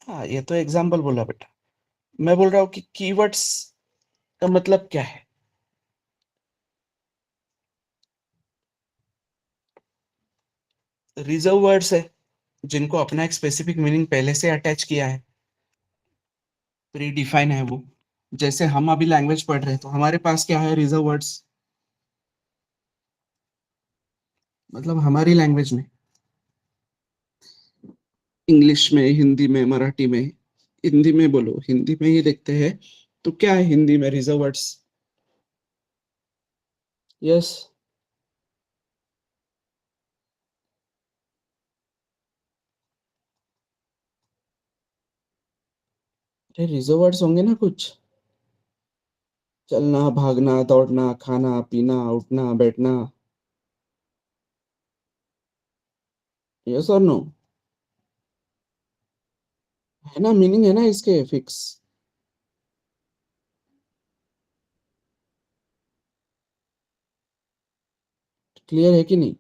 हाँ, ये तो एग्जाम्पल बोला बेटा। मैं बोल रहा हूँ कि कीवर्ड्स का मतलब क्या है। रिजर्व वर्ड्स है जिनको अपना एक स्पेसिफिक मीनिंग पहले से अटैच किया है, प्री डिफाइन है वो। जैसे हम अभी लैंग्वेज पढ़ रहे हैं तो हमारे पास क्या है? Reserve words. मतलब हमारी लैंग्वेज में, इंग्लिश में, हिंदी में, मराठी में। हिंदी में बोलो, हिंदी में ही देखते हैं तो क्या है हिंदी में? Reserve words. Yes, reserve words होंगे ना कुछ। चलना, भागना, दौड़ना, खाना, पीना, उठना, बैठना। यस और नो? है ना, मीनिंग है ना इसके फिक्स। क्लियर है कि नहीं?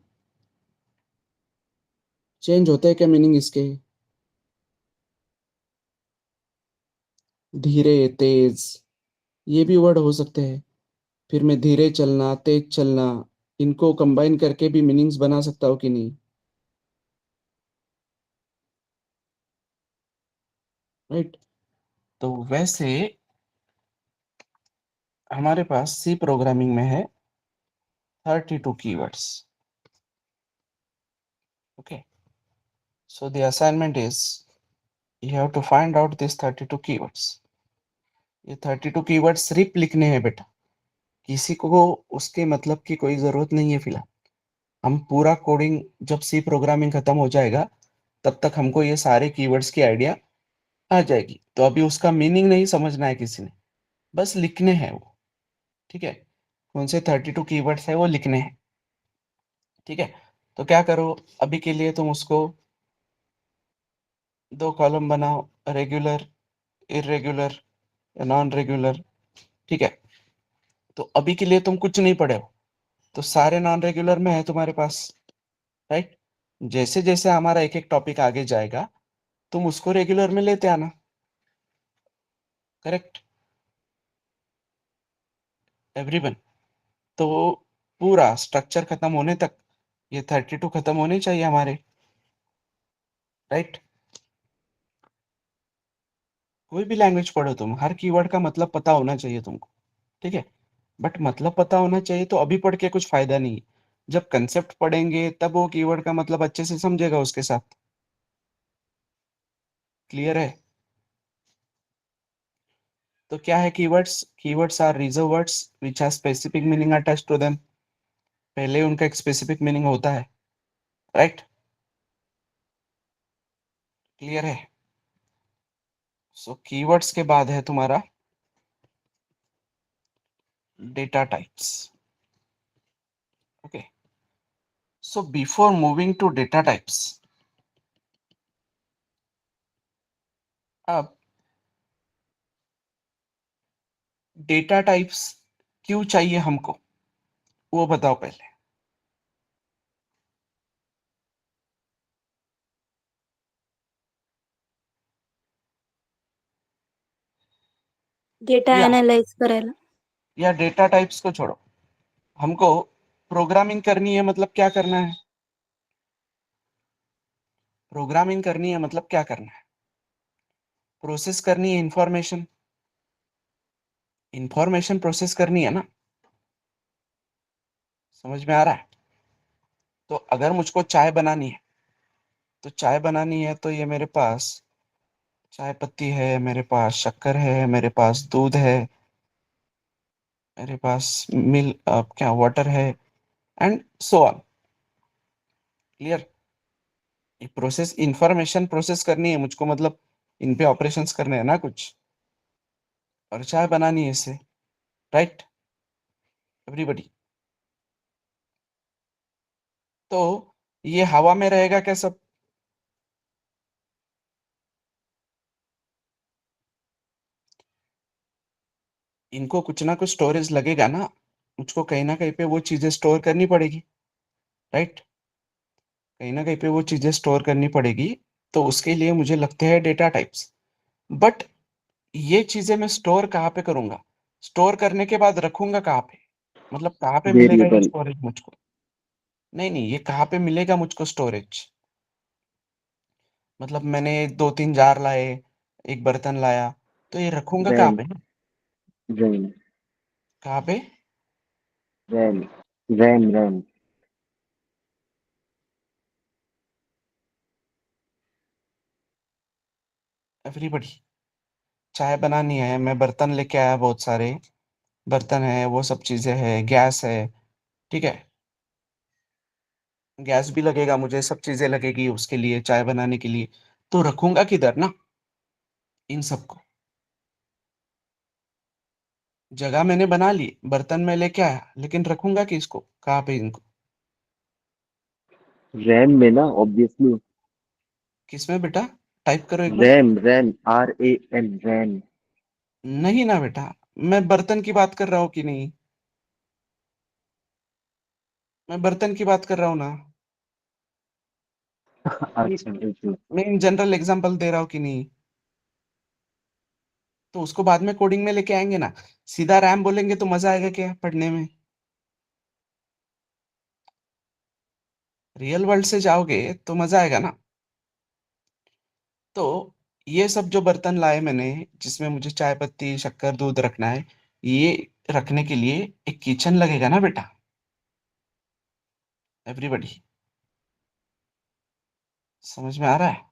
चेंज होते हैं क्या मीनिंग इसके? धीरे, तेज, ये भी वर्ड हो सकते हैं। फिर मैं धीरे चलना, तेज चलना, इनको कंबाइन करके भी मीनिंग्स बना सकता हूँ कि नहीं? राइट। तो वैसे हमारे पास सी प्रोग्रामिंग में है 32 keywords. Okay, so the assignment is you have to find out these 32 keywords. ये 32 कीवर्ड सिर्फ लिखने हैं बेटा, किसी को उसके मतलब की कोई जरूरत नहीं है फिलहाल। हम पूरा कोडिंग जब सी प्रोग्रामिंग खत्म हो जाएगा तब तक हमको ये सारे कीवर्ड्स की आइडिया आ जाएगी। तो अभी उसका मीनिंग नहीं समझना है किसी ने, बस लिखने हैं वो। ठीक है, कौन से 32 कीवर्ड्स है वो लिखने हैं। ठीक है, तो क्या करो, अभी के लिए तुम उसको दो कॉलम बनाओ, रेगुलर, इरेगुलर या नॉन रेगुलर। ठीक है, तो अभी के लिए तुम कुछ नहीं पढ़े हो तो सारे नॉन रेगुलर में है तुम्हारे पास। राइट, जैसे जैसे हमारा एक एक टॉपिक आगे जाएगा तुम उसको रेगुलर में लेते आना। Correct everyone? तो पूरा स्ट्रक्चर खत्म होने तक ये 32 खत्म होने चाहिए हमारे। राइट, कोई भी लैंग्वेज पढ़ो तुम, हर कीवर्ड का मतलब पता होना चाहिए तुमको। ठीक है, बट मतलब पता होना चाहिए तो अभी पढ़ के कुछ फायदा नहीं है। जब कंसेप्ट पढ़ेंगे तब वो कीवर्ड का मतलब अच्छे से समझेगा उसके साथ। क्लियर है? तो क्या है keywords? Keywords are reserve words which have specific meaning attached to them. पहले उनका एक स्पेसिफिक मीनिंग होता है, राइट? क्लियर है? सो कीवर्ड्स के बाद है तुम्हारा data types. Okay, so before moving to data types, अब डेटा टाइप्स क्यों चाहिए हमको, वो बताओ पहले. डेटा या एनालाइज करायला. या डेटा टाइप्स को छोड़ो, हमको प्रोग्रामिंग करनी है, मतलब क्या करना है? प्रोग्रामिंग करनी है मतलब क्या करना है? प्रोसेस करनी है इंफॉर्मेशन. इंफॉर्मेशन प्रोसेस करनी है ना. समझ में आ रहा है? तो अगर मुझको चाय बनानी है, तो चाय बनानी है तो ये मेरे पास चाय पत्ती है, मेरे पास शक्कर है, मेरे पास दूध है, मेरे पास क्या वाटर है, एंड सो ऑन. क्लियर? ये प्रोसेस इंफॉर्मेशन प्रोसेस करनी है मुझको, मतलब इन पे ऑपरेशंस करने हैं ना कुछ, और चाय बनानी है इससे, राइट एवरीबॉडी? तो ये हवा में रहेगा क्या सब? इनको कुछ ना कुछ स्टोरेज लगेगा ना, मुझको कहीं ना कहीं पे वो चीजें स्टोर करनी पड़ेगी, राइट? कहीं ना कहीं पे वो चीजें स्टोर करनी पड़ेगी, तो उसके लिए मुझे लगते हैं डेटा टाइप्स. बट ये चीजें मैं स्टोर कहाँ पे करूंगा? स्टोर करने के बाद रखूंगा कहाँ पे? मतलब कहाँ पे मिलेगा ये वेरिएबल. स्टोरेज मुझको? नहीं नहीं, ये कहाँ पे मिलेगा मुझको स्टोरेज? मतलब मैंने 2-3 जार लाए, एक बर्तन लाया, तो ये रखूंगा कहाँ रैम. पे? रैम. कहाँ पे? रैम. रैम. रैम. एवरीबडी, चाय बनानी है, मैं बर्तन लेके आया, बहुत सारे बर्तन है, वो सब चीजें है, गैस है, ठीक है? गैस भी लगेगा मुझे, सब चीजें लगेगी उसके लिए, चाय बनाने के लिए. तो रखूंगा किधर ना इन सबको? जगह मैंने बना ली, बर्तन में लेके आया, लेकिन रखूंगा किसको, कहाँ पे इनको? रैम में ना, ऑब्वियसली. किसमें बेटा? टाइप करो एक बार. रैम. रैम. RAM. रैम. नहीं ना बेटा, मैं बर्तन की बात कर रहा हूँ कि नहीं? मैं बर्तन की बात कर रहा हूँ ना. अच्छा, बिल्कुल. मैं इन जनरल एग्जांपल दे रहा हूँ कि नहीं? तो उसको बाद में कोडिंग में लेके आएंगे ना. सीधा रैम बोलेंगे तो मजा आएगा क्या पढ़ने में? रियल वर्ल्ड से जाओगे तो मजा आएगा ना. तो ये सब जो बर्तन लाए मैंने, जिसमें मुझे चाय पत्ती शक्कर दूध रखना है, ये रखने के लिए एक किचन लगेगा ना बेटा, एवरीबॉडी? समझ में आ रहा है?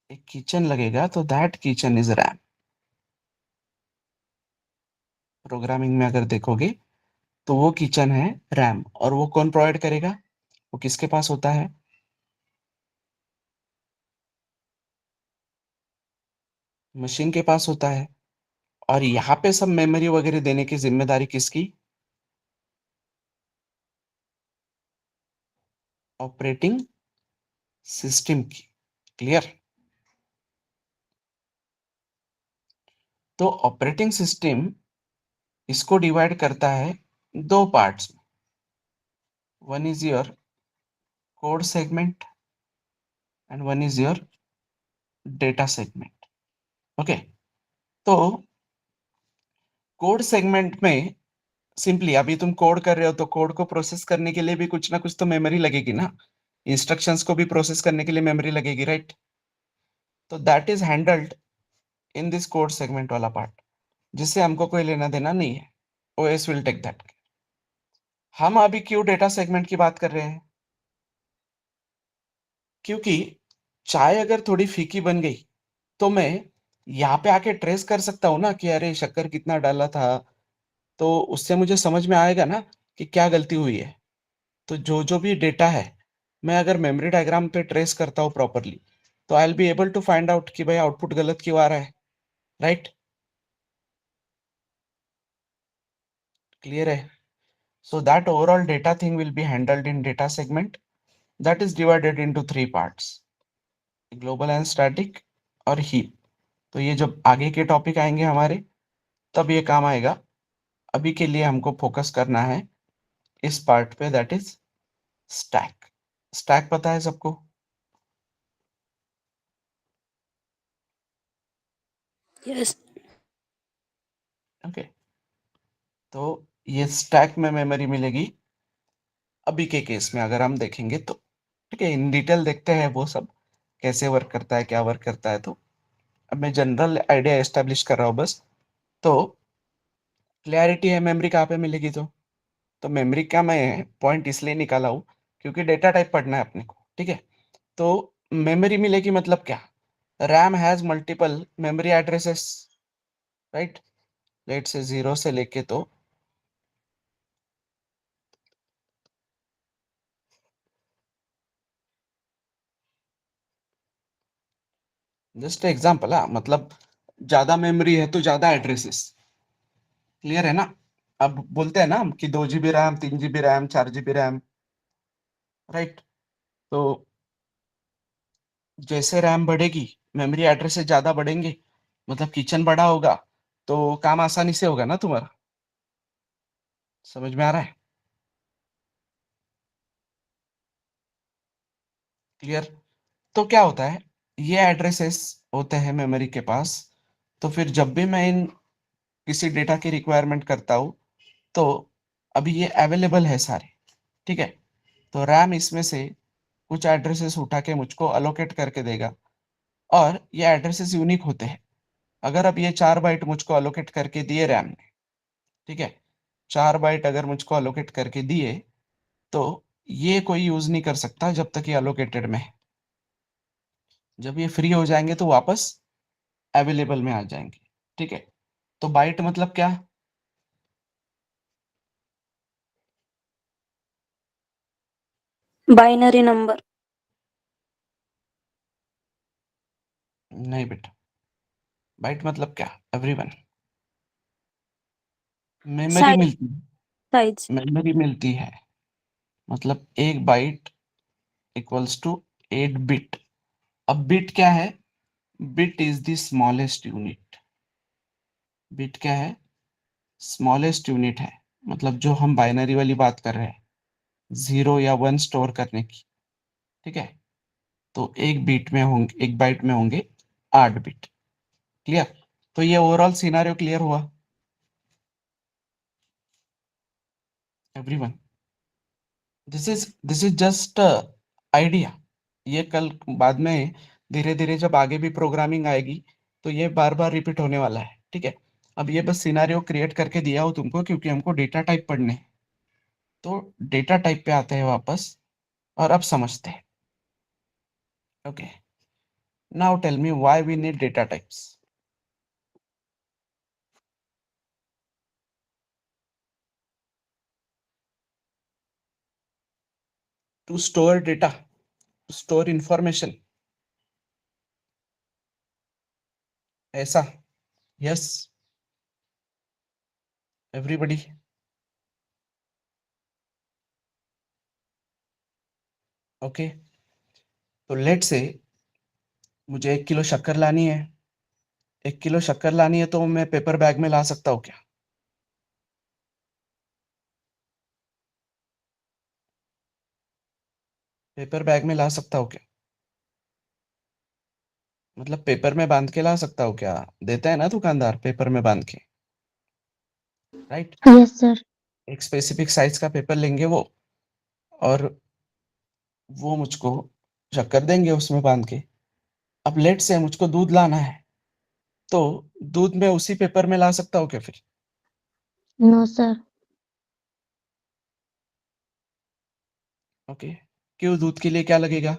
एक किचन लगेगा, तो that kitchen is RAM. Programming में अगर देखोगे तो वो किचन है रैम. और वो कौन प्रोवाइड करेगा? वो किसके पास होता है? मशीन के पास होता है. और यहाँ पे सब मेमोरी वगैरह देने की जिम्मेदारी किसकी? ऑपरेटिंग सिस्टम की. क्लियर? तो ऑपरेटिंग सिस्टम इसको डिवाइड करता है दो पार्ट्स में. One is your code segment and one is your data segment. Okay, तो कोड सेगमेंट में सिंपली अभी तुम कोड कर रहे हो, तो कोड को प्रोसेस करने के लिए भी कुछ ना कुछ तो मेमोरी लगेगी ना. इंस्ट्रक्शंस को भी प्रोसेस करने के लिए मेमोरी लगेगी, राइट? तो that is handled in this code segment वाला पार्ट, जिससे हमको कोई लेना देना नहीं है. OS will take that. हम अभी क्यों डेटा सेगमेंट की बात कर रहे हैं? क्योंकि चाय अगर थोड़ी फीकी बन गई, तो मैं यहाँ पे आके ट्रेस कर सकता हूँ ना कि अरे शक्कर कितना डाला था. तो उससे मुझे समझ में आएगा ना कि क्या गलती हुई है। तो जो जो भी डेटा है, मैं अगर मेमोरी डायग्राम पे ट्रेस करता हूँ प्रॉपरली, तो I will be able to find out कि भाई आउटपुट गलत क्यों आ रहा है। राइट, क्लियर है? So that overall data thing will be handled in data segment that is divided into three parts: global and static और heap. तो ये जब आगे के टॉपिक आएंगे हमारे, तब ये काम आएगा। अभी के लिए हमको फोकस करना है इस पार्ट पे, दैट इज स्टैक। स्टैक पता है सबको? यस। ओके, तो ये स्टैक में मेमोरी मिलेगी अभी के केस में अगर हम देखेंगे तो। ठीक है, इन डिटेल देखते हैं वो सब कैसे वर्क करता है, क्या वर्क करता है। तो अब मैं जनरल आइडिया एस्टेब्लिश कर रहा हूँ बस। तो क्लैरिटी है मेमोरी कहाँ पे मिलेगी। तो मेमोरी का मैं पॉइंट इसलिए निकाला हूँ क्योंकि डेटा टाइप पढ़ना है अपने को। ठीक है, तो मेमोरी मिलेगी मतलब क्या? RAM has multiple memory addresses, right? Let's say 0 से लेके तो जस्ट एग्जांपल। हाँ, मतलब ज्यादा मेमोरी है तो ज्यादा एड्रेसेस। क्लियर है ना? अब बोलते हैं ना हम कि 2 GB RAM, 3 GB RAM, 4 GB RAM, right? तो जैसे रैम बढ़ेगी, मेमोरी एड्रेसेस ज्यादा बढ़ेंगे, मतलब किचन बड़ा होगा, तो काम आसानी से होगा ना तुम्हारा। समझ में आ रहा है? क्लियर? तो क्या होता है, ये एड्रेसेस होते हैं मेमोरी के पास। तो फिर जब भी मैं इन किसी डेटा की रिक्वायरमेंट करता हूँ, तो अभी ये अवेलेबल है सारे। ठीक है, तो रैम इसमें से कुछ एड्रेसेस उठा के मुझको अलोकेट करके देगा, और ये एड्रेसेस यूनिक होते हैं। अगर अब ये 4 बाइट मुझको अलोकेट करके दिए रैम ने, ठीक है, 4 बाइट अगर मुझको अलोकेट करके दिए, तो ये कोई यूज नहीं कर सकता जब तक ये अलोकेटेड में है। जब ये फ्री हो जाएंगे तो वापस अवेलेबल में आ जाएंगे। ठीक है, तो बाइट मतलब क्या? Binary number. नहीं बेटा, बाइट मतलब क्या एवरीवन? Memory size. मिलती है। साइज। मेमोरी मिलती है, मतलब 1 बाइट इक्वल्स टू 8 बिट। अब बिट क्या है? Bit is the smallest unit. Bit क्या है? स्मॉलेस्ट यूनिट है। मतलब जो हम बाइनरी वाली बात कर रहे हैं, 0 या 1 स्टोर करने की। ठीक है, तो 1 बाइट में होंगे 8 बिट। क्लियर? तो ये ओवरऑल सिनारियो क्लियर हुआ everyone? This is just idea. ये कल बाद में धीरे धीरे जब आगे भी प्रोग्रामिंग आएगी, तो ये बार बार रिपीट होने वाला है। ठीक है, अब ये बस सिनारियो क्रिएट करके दिया हो तुमको क्योंकि हमको डेटा टाइप पढ़ने हैं। तो डेटा टाइप पे आते हैं वापस, और अब समझते हैं। Okay, now tell me why we need data types. To store data, to store information, ऐसा? Yes, everybody? ओके, तो लेट से मुझे 1 किलो शक्कर लानी है। 1 किलो शक्कर लानी है तो मैं पेपर बैग में ला सकता हूँ क्या? पेपर बैग में ला सकता हूँ क्या? मतलब पेपर में बांध के ला सकता हूँ क्या? देता है ना दुकानदार पेपर में बांध के, राइट? Yes sir. एक स्पेसिफिक साइज का पेपर लेंगे वो, और वो मुझको शक्कर देंगे उसमें बांध के। अब लेट से मुझको दूध लाना है, तो दूध में उसी पेपर में ला सकता हूँ क्या फिर? No sir. ओके, क्यों? दूध के लिए क्या लगेगा?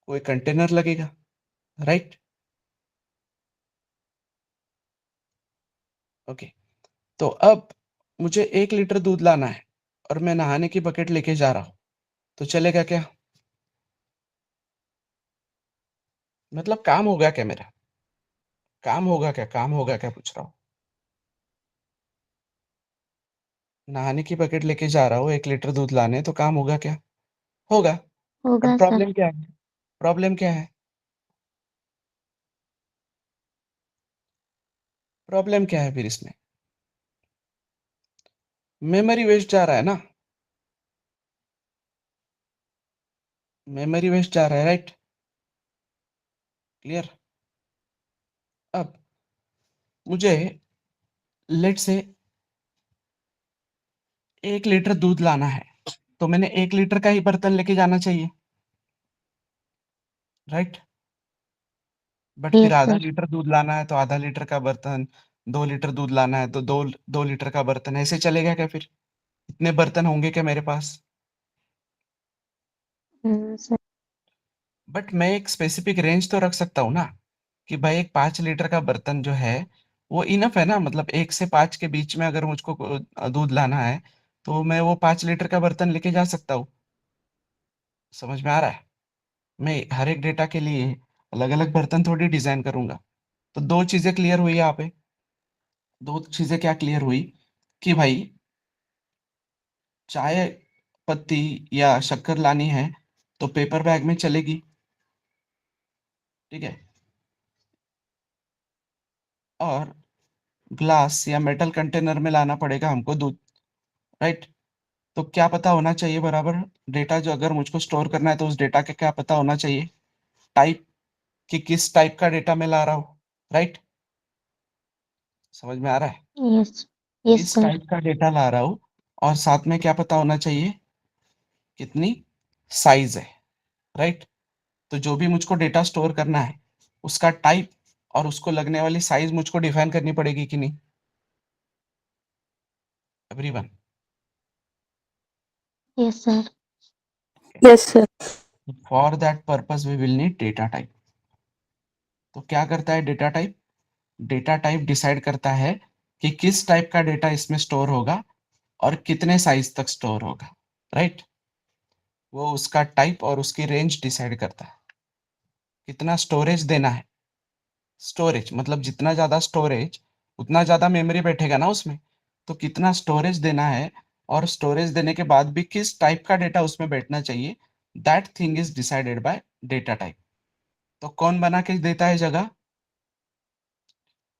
कोई कंटेनर लगेगा, राइट? ओके, तो अब मुझे 1 लीटर दूध लाना है और मैं नहाने की बकेट लेके जा रहा हूँ, तो चलेगा क्या? मतलब काम होगा क्या मेरा? काम होगा क्या? काम होगा क्या पूछ रहा हूँ। नहाने की बकेट लेके जा रहा हूँ 1 लीटर दूध लाने, तो काम होगा क्या? होगा। होगा बट सर। प्रॉब्लम क्या है? प्रॉब्लम क्या है? प्रॉब्लम क्या है फिर इसमें? मेमोरी वेस्ट जा रहा है ना? मेमोरी वेस्ट जा रहा है, राइट? क्लियर? अब मुझे लेट से 1 लीटर दूध लाना है, तो मैंने 1 लीटर का ही बर्तन लेके जाना चाहिए, राइट? बट फिर यस आधा सर। लीटर दूध लाना है तो आधा लीटर का बर्तन, 2 लीटर दूध लाना है तो 2 लीटर का बर्तन, ऐसे चलेगा क्या फिर? इतने बर्तन होंगे क्या मेरे पास? सर। बट मैं एक स्पेसिफिक रेंज तो रख सकता हूँ ना, कि भाई एक 5 लीटर का बर्तन जो है वो इनफ है ना, मतलब 1 से 5 के बीच में अगर मुझको दूध लाना है तो मैं वो 5 लीटर का बर्तन लेके जा सकता हूँ। समझ में आ रहा है? मैं हर एक डेटा के लिए अलग अलग बर्तन थोड़ी डिजाइन करूंगा। तो 2 चीजें क्लियर हुई यहाँ पे। 2 चीजें क्या क्लियर हुई? कि भाई चाय पत्ती या शक्कर लानी है तो पेपर बैग में चलेगी, ठीक है, और ग्लास या मेटल कंटेनर में लाना पड़ेगा हमको दूध, राइट? तो क्या पता होना चाहिए बराबर? डेटा जो अगर मुझको स्टोर करना है तो उस डेटा का क्या पता होना चाहिए? टाइप, कि किस टाइप का डेटा मैं ला रहा हूँ, राइट? समझ में आ रहा है? यस। यस किस सर। टाइप का डेटा ला रहा हूँ, और साथ में क्या पता होना चाहिए? कितनी साइज है, राइट? तो जो भी मुझको डेटा स्टोर करना है उसका टाइप और उसको लगने वाली साइज मुझको डिफाइन करनी पड़ेगी कि नहीं, everyone? Yes sir. Yes, sir. For that purpose we will need data type. तो क्या करता है data type? Data type decide करता है कि किस टाइप का डेटा इसमें स्टोर होगा और कितने साइज तक स्टोर होगा, राइट? वो उसका टाइप और उसकी रेंज डिसाइड करता है। कितना स्टोरेज देना है? स्टोरेज मतलब जितना ज्यादा स्टोरेज उतना ज्यादा मेमोरी बैठेगा ना उसमें, तो कितना स्टोरेज देना है और स्टोरेज देने के बाद भी किस टाइप का डेटा उसमें बैठना चाहिए, that thing is decided by data type. तो कौन बना के देता है जगह?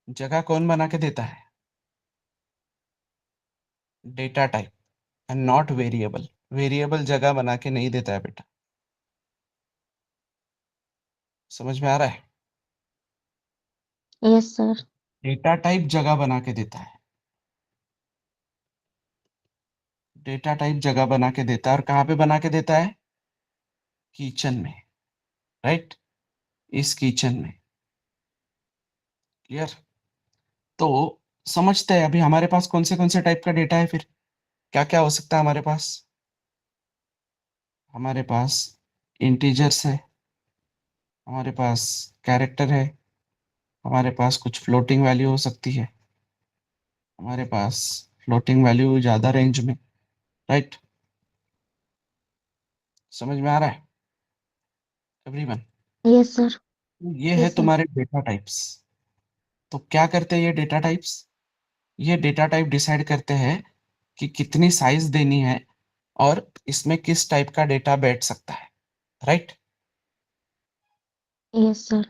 जगह कौन बना के देता है? Data type, and not variable. Variable जगह बना के नहीं देता है बेटा। समझ में आ रहा है? Yes sir. डेटा टाइप जगह बना के देता है। डेटा टाइप जगह बना के देता है, और कहाँ पे बना के देता है? किचन में, राइट? इस किचन में। क्लियर? तो समझते हैं अभी हमारे पास कौन से टाइप का डेटा है, फिर क्या क्या हो सकता है हमारे पास? हमारे पास इंटीजर्स है, हमारे पास कैरेक्टर है, हमारे पास कुछ फ्लोटिंग वैल्यू हो सकती है, हमारे पास फ्लोटिंग वैल्यू ज्यादा रेंज में, राइट? समझ में आ रहा है एवरीवन? Yes sir. ये है यस सर। तुम्हारे डेटा टाइप्स। तो क्या करते हैं ये डेटा टाइप्स? ये डेटा टाइप डिसाइड करते हैं कि कितनी साइज देनी है और इसमें किस टाइप का डेटा बैठ सकता है, राइट? Yes sir.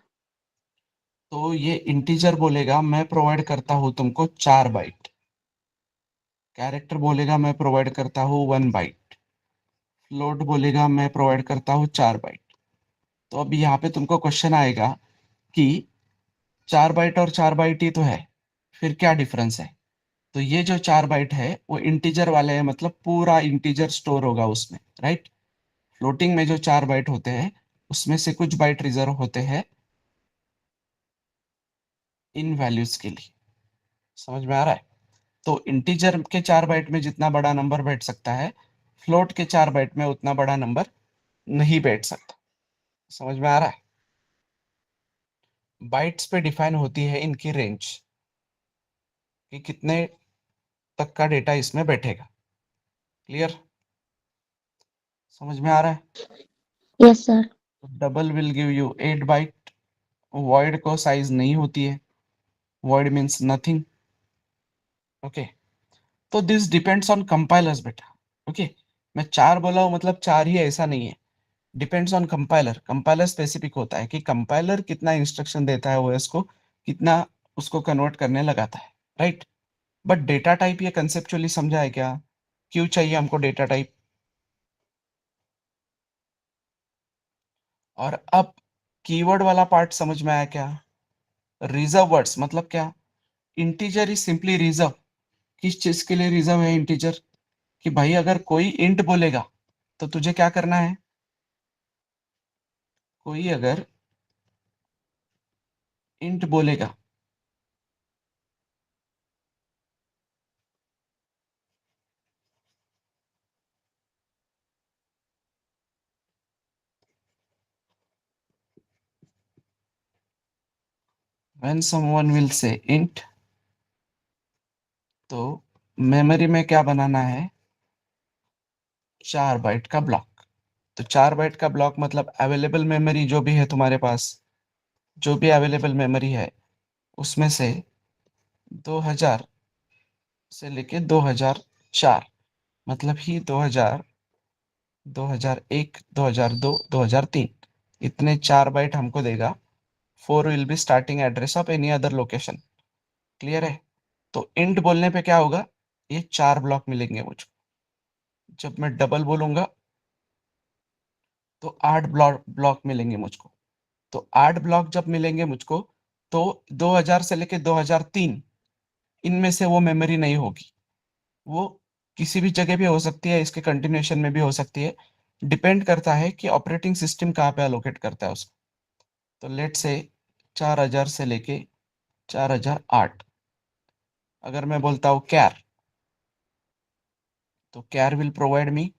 तो ये इंटीजर बोलेगा मैं प्रोवाइड करता हूँ तुमको 4 बाइट। कैरेक्टर बोलेगा मैं प्रोवाइड करता हूँ 1 बाइट। फ्लोट बोलेगा मैं प्रोवाइड करता हूँ 4 बाइट। तो अब यहाँ पे तुमको क्वेश्चन आएगा कि 4 बाइट और 4 बाइट ही तो है, फिर क्या डिफरेंस है? तो ये जो 4 बाइट है वो इंटीजर वाले हैं, मतलब पूरा इंटीजर स्टोर होगा उसमें, राइट? फ्लोटिंग में जो 4 बाइट होते हैं उसमें से कुछ बाइट रिजर्व होते हैं इन वैल्यूज के लिए। समझ में आ रहा है? तो इंटीजर के 4 बाइट में जितना बड़ा नंबर बैठ सकता है, फ्लोट के 4 बाइट में उतना बड़ा नंबर नहीं बैठ सकता। समझ में आ रहा है? बाइट्स पे डिफाइन होती है इनकी रेंज, कि कितने तक का डेटा इसमें बैठेगा। क्लियर? समझ में आ रहा है? Yes, sir. Double will give you 8 byte. Void को साइज नहीं होती है, वॉइड मीन्स नथिंग। ओके, तो दिस डिपेंड्स ऑन कंपाइलर्स बेटा। ओके, मैं 4 बोला हूं मतलब 4 ही है ऐसा नहीं है, depends on compiler. Compiler specific होता है कि कंपाइलर कितना इंस्ट्रक्शन देता है ओएस को, कितना उसको कन्वर्ट करने लगाता है, राइट? बट डेटा टाइप ये कंसेप्चुअली समझा है क्या? क्यों चाहिए हमको डेटा टाइप? और अब कीवर्ड वाला पार्ट समझ में आया क्या? रिजर्व वर्ड्स मतलब क्या? Integer is simply reserve. किस चीज के लिए रिजर्व है इंटीजर? कि भाई अगर कोई इंट बोलेगा तो तुझे क्या करना है? कोई अगर इंट बोलेगा when someone will say int, तो मेमोरी में क्या बनाना है? 4 बाइट का ब्लॉक। तो 4 बाइट का ब्लॉक मतलब अवेलेबल मेमोरी जो भी है तुम्हारे पास, जो भी अवेलेबल मेमोरी है उसमें से 2000 से लेके 2004 मतलब ही 2000, 2001, 2002, 2003 इतने 4 बाइट हमको देगा। 4 will be starting address of any other location. Clear है? तो इंट बोलने पे क्या होगा? ये 4 ब्लॉक मिलेंगे मुझको। जब मैं डबल बोलूंगा तो 8 ब्लॉक मिलेंगे मुझको। तो 8 ब्लॉक जब मिलेंगे मुझको, तो 2000 से लेके 2003 इनमें से वो मेमोरी नहीं होगी। वो किसी भी जगह भी हो सकती है, इसके कंटिन्यूएशन में भी हो सकती है। डिपेंड करता है कि ऑपरेटिंग सिस्टम कहाँ पे अलोकेट करता है उसको। तो लेट से 4000 से लेके 4008 अगर मैं बोलता हूँ कैर, तो char will provide me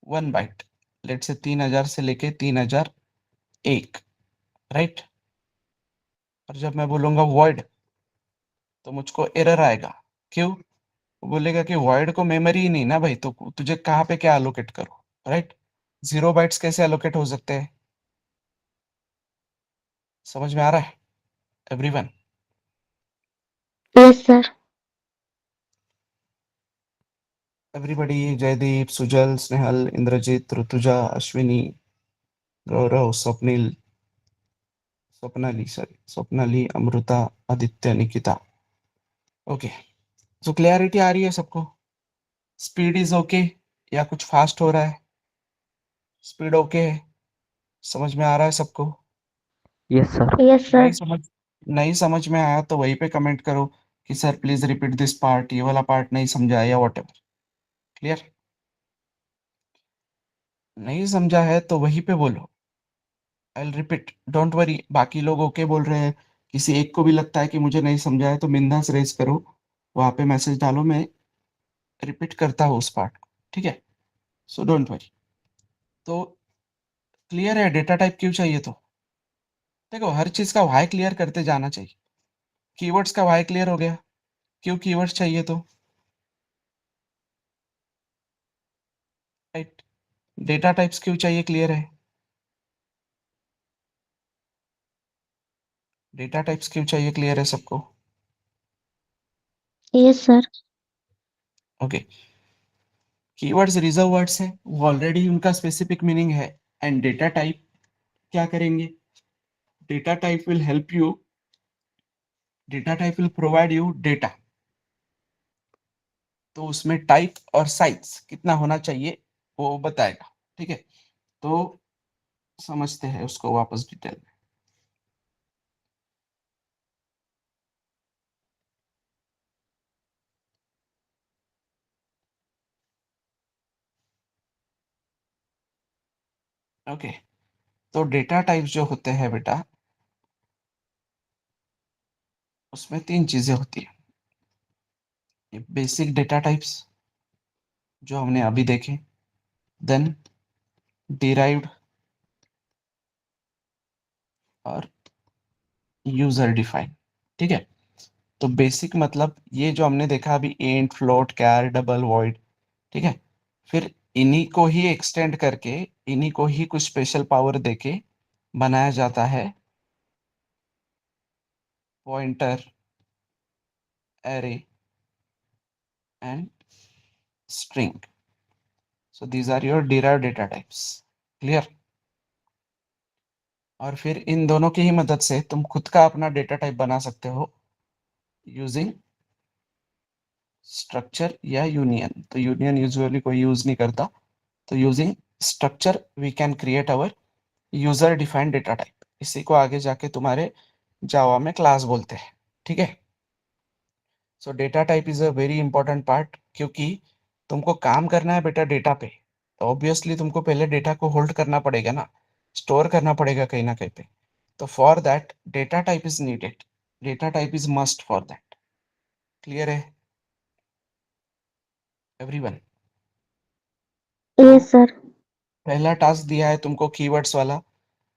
1 byte. Let's say 3000 से लेके 3001, राइट? और जब मैं बोलूंगा वॉइड तो मुझको एरर आएगा। क्यों? वो बोलेगा कि वॉइड को मेमोरी ही नहीं ना भाई, तो तुझे कहाँ पे क्या अलोकेट करो, राइट? 0 बाइट्स कैसे अलोकेट हो सकते हैं? समझ में आ रहा है everyone? Yes, sir. Everybody, Jaydeep, Sujal, Snehal, Indrajit, Rutuja, Ashwini, Gaurav, Swapnil, Swapnali, sorry Swapnali, Amruta, Aditya, Nikita. Okay, तो क्लियरिटी आ रही है सबको? स्पीड इज ओके या कुछ फास्ट हो रहा है? स्पीड ओके है? समझ में आ रहा है सबको? Yes sir. Yes, sir. नहीं समझ में आया तो वहीं पे कमेंट करो कि sir please repeat this part, ये वाला पार्ट नहीं समझा या वॉट एवर। क्लियर? नहीं समझा है तो वहीं पे बोलो, I will repeat, don't worry. बाकी लोग ओके बोल रहे हैं, किसी एक को भी लगता है कि मुझे नहीं समझा है तो बिंदास रेज करो, वहां पे मैसेज डालो, मैं रिपीट करता हूँ उस पार्ट को, ठीक है? So don't worry. तो क्लियर है डेटा टाइप क्यों चाहिए? तो देखो, हर चीज का व्हाई क्लियर करते जाना चाहिए। कीवर्ड्स का व्हाई क्लियर हो गया, क्यों कीवर्ड्स चाहिए तो, राइट? डेटा टाइप्स क्यों चाहिए, क्लियर है? डेटा टाइप्स क्यों चाहिए, क्लियर है सबको? Yes, sir. Okay, keywords reserve words है, वो ऑलरेडी उनका स्पेसिफिक मीनिंग है। एंड डेटा टाइप क्या करेंगे? Data type will help you, data type will provide you data. तो उसमें टाइप और साइज कितना होना चाहिए वो बताएगा, ठीक है? तो समझते हैं उसको वापस डिटेल में। ओके, तो डेटा टाइप्स जो होते हैं बेटा, उसमें 3 चीजें होती है। बेसिक डेटा टाइप्स जो हमने अभी देखे, देन डिराइव्ड और यूजर डिफाइंड, ठीक है? तो बेसिक मतलब ये जो हमने देखा अभी, इंट, फ्लोट, कैर, डबल, वॉइड, ठीक है। फिर इन्हीं को ही एक्सटेंड करके, इन्हीं को ही कुछ स्पेशल पावर देके बनाया जाता है pointer, array and string. So these are your derived data types. Clear? और फिर इन दोनों की ही मदद से तुम खुद का अपना डेटा टाइप बना सकते हो यूजिंग स्ट्रक्चर या यूनियन। तो यूनियन यूजुअली कोई यूज नहीं करता, तो using structure we can create our user defined data type. इसी को आगे जाके तुम्हारे जावा में क्लास बोलते हैं, ठीक है। सो data type is a very important part, क्योंकि तुमको काम करना है बेटा डेटा पे, तो ऑब्वियसली तुमको पहले डेटा को होल्ड करना पड़ेगा ना, स्टोर करना पड़ेगा कहीं ना कहीं पे। तो for that data type is needed, data type is must for that. Clear है एवरीवन? Yes, sir. पहला टास्क दिया है तुमको कीवर्ड्स वाला,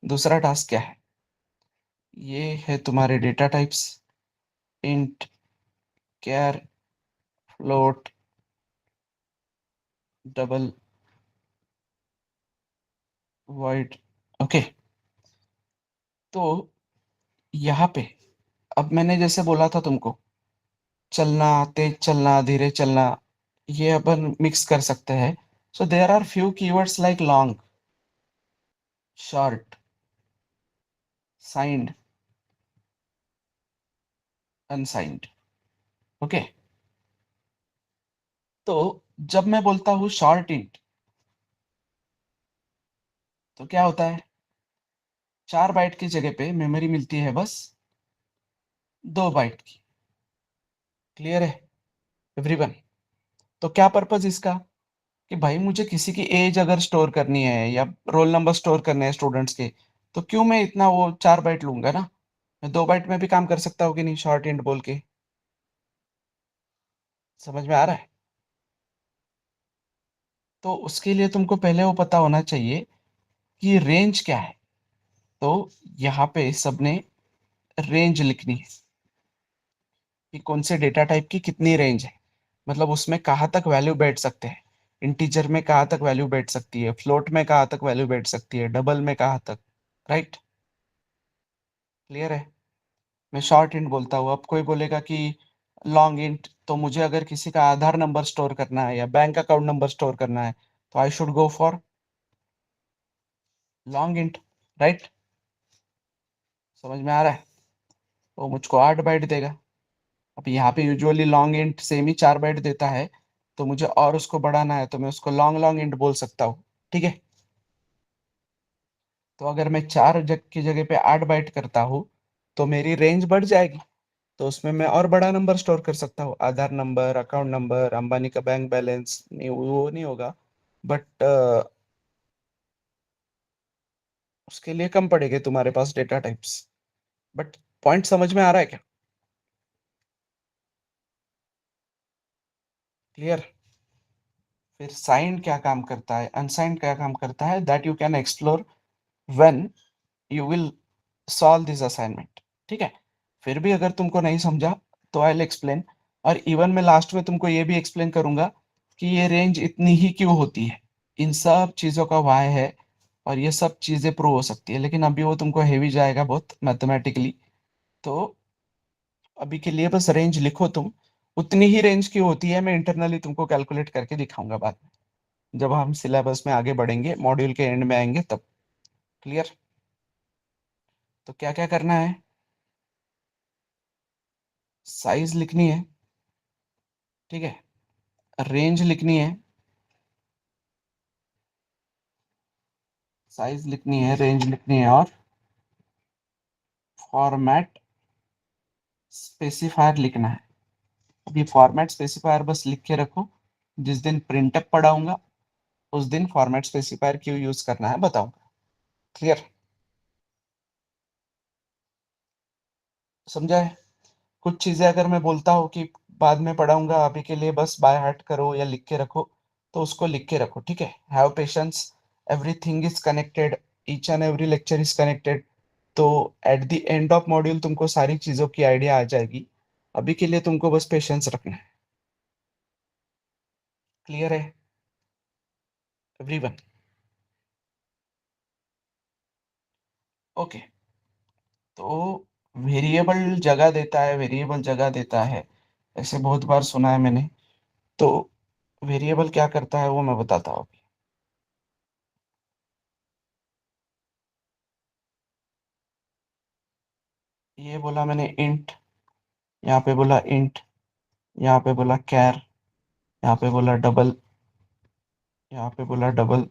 दूसरा टास्क क्या है? ये है तुम्हारे डेटा टाइप्स, इंट, कैर, फ्लोट, डबल, वॉइड। ओके, तो यहाँ पे अब मैंने जैसे बोला था तुमको, चलना, तेज चलना, धीरे चलना, ये अपन मिक्स कर सकते हैं। So there are few keywords like long, short, signed, unsigned. Okay, तो जब मैं बोलता हूँ शॉर्ट इंट, तो क्या होता है? 4 बाइट की जगह पे मेमोरी मिलती है बस 2 बाइट की। क्लियर है एवरीवन? तो क्या पर्पज इसका, कि भाई मुझे किसी की एज अगर स्टोर करनी है या रोल नंबर स्टोर करने हैं स्टूडेंट्स के, तो क्यों मैं इतना वो 4 बाइट लूंगा ना, मैं 2 बाइट में भी काम कर सकता हूँ कि नहीं, शॉर्ट इंट बोल के। समझ में आ रहा है? तो उसके लिए तुमको पहले वो पता होना चाहिए कि रेंज क्या है। तो यहाँ पे सबने रेंज लिखनी है कि कौन से डेटा टाइप की कितनी रेंज है, मतलब उसमें कहाँ तक वैल्यू बैठ सकते हैं। इंटीजर में कहाँ तक वैल्यू बैठ सकती है, फ्लोट में कहाँ तक वैल्यू बैठ सकती है, डबल में कहाँ तक। राइट? क्लियर है? मैं शॉर्ट इंट बोलता हूँ, अब कोई बोलेगा कि लॉन्ग इंट, तो मुझे अगर किसी का आधार नंबर स्टोर करना है या बैंक अकाउंट नंबर स्टोर करना है, तो I should go for long int. Right? समझ में आ रहा है? वो मुझको 8 बाइट देगा। अब यहाँ पे यूजुअली लॉन्ग इंट सेम ही 4 बाइट देता है, तो मुझे और उसको बढ़ाना है, तो मैं उसको लॉन्ग लॉन्ग इंट बोल सकता हूँ। ठीक है, तो अगर मैं 4 की जगह पे 8 बाइट करता हूँ, तो मेरी रेंज बढ़ जाएगी। तो उसमें मैं और बड़ा नंबर स्टोर कर सकता हूँ, आधार नंबर, अकाउंट नंबर, अंबानी का बैंक बैलेंस, नहीं वो नहीं होगा, बट उसके लिए कम पड़ेंगे तुम्हारे पास डेटा टाइप्स। बट पॉइंट समझ में आ रहा है क्या? क्लियर? फिर साइंड क्या काम करता है, अनसाइंड क्या काम करता है, that you can explore when you will solve this assignment. ठीक है, फिर भी अगर तुमको नहीं समझा तो आई विल एक्सप्लेन, और इवन मैं लास्ट में तुमको ये भी एक्सप्लेन करूंगा कि ये रेंज इतनी ही क्यों होती है, इन सब चीजों का वाई है, और ये सब चीजें प्रूव हो सकती है, लेकिन अभी वो तुमको हेवी जाएगा बहुत मैथमेटिकली। तो अभी के लिए बस रेंज लिखो तुम, उतनी ही रेंज की होती है, मैं इंटरनली तुमको कैलकुलेट करके दिखाऊंगा बाद में, जब हम सिलेबस में आगे बढ़ेंगे, मॉड्यूल के एंड में आएंगे तब। क्लियर? तो क्या क्या करना है, साइज लिखनी है, ठीक है, रेंज लिखनी है, साइज लिखनी है, रेंज लिखनी है, और फॉर्मेट स्पेसिफायर लिखना है। अभी फॉर्मेट स्पेसिफायर बस लिख के रखो, जिस दिन प्रिंटअप पढ़ाऊंगा उस दिन फॉर्मेट स्पेसिफायर क्यों यूज करना है बताऊंगा। क्लियर? समझा है? कुछ चीजें अगर मैं बोलता हूँ कि बाद में पढ़ाऊंगा, अभी के लिए बस बाय हार्ट करो या लिख के रखो, तो उसको लिख के रखो। ठीक है, have patience, everything is connected, each and every lecture is connected. तो at the end of module तुमको सारी चीजों की आइडिया आ जाएगी, अभी के लिए तुमको बस पेशेंस रखना है। क्लियर है एवरीवन? ओके, तो वेरिएबल जगह देता है, वेरिएबल जगह देता है, ऐसे बहुत बार सुना है मैंने। तो वेरिएबल क्या करता है वो मैं बताता हूँ अभी। ये बोला मैंने इंट, यहाँ पे बोला इंट, यहाँ पे बोला कैर, यहाँ पे बोला डबल, यहाँ पे बोला डबल,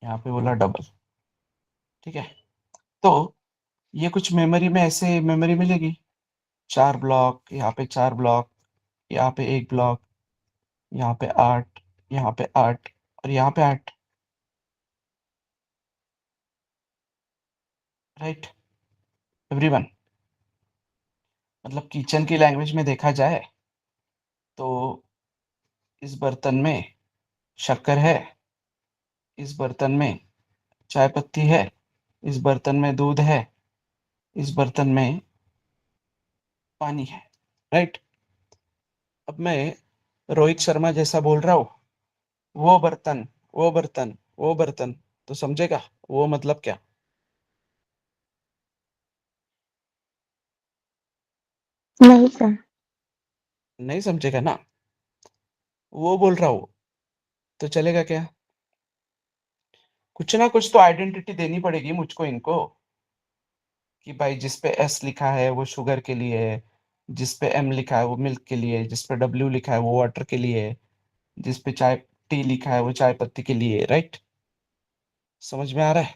यहाँ पे बोला डबल। ठीक है, तो ये कुछ मेमोरी में ऐसे मेमोरी मिलेगी, 4 ब्लॉक, यहाँ पे 4 ब्लॉक, यहाँ पे 1 ब्लॉक, यहाँ पे 8, यहाँ पे 8 और यहाँ पे 8। Right everyone? मतलब किचन की लैंग्वेज में देखा जाए तो इस बर्तन में शक्कर है, इस बर्तन में चाय पत्ती है, इस बर्तन में दूध है, इस बर्तन में पानी है। राइट? अब मैं रोहित शर्मा जैसा बोल रहा हूँ, वो बर्तन, वो बर्तन, वो बर्तन, तो समझेगा वो मतलब क्या? नहीं सर। नहीं समझेगा ना? वो बोल रहा हूँ तो चलेगा क्या? कुछ ना कुछ तो आइडेंटिटी देनी पड़ेगी मुझको इनको, कि भाई जिस पे एस लिखा है वो शुगर के लिए है, जिस पे एम लिखा है वो मिल्क के लिए है, जिस पे डब्ल्यू लिखा है वो वाटर के लिए है, जिस पे चाय टी लिखा है वो चाय पत्ती के लिए है। राइट? समझ में आ रहा है?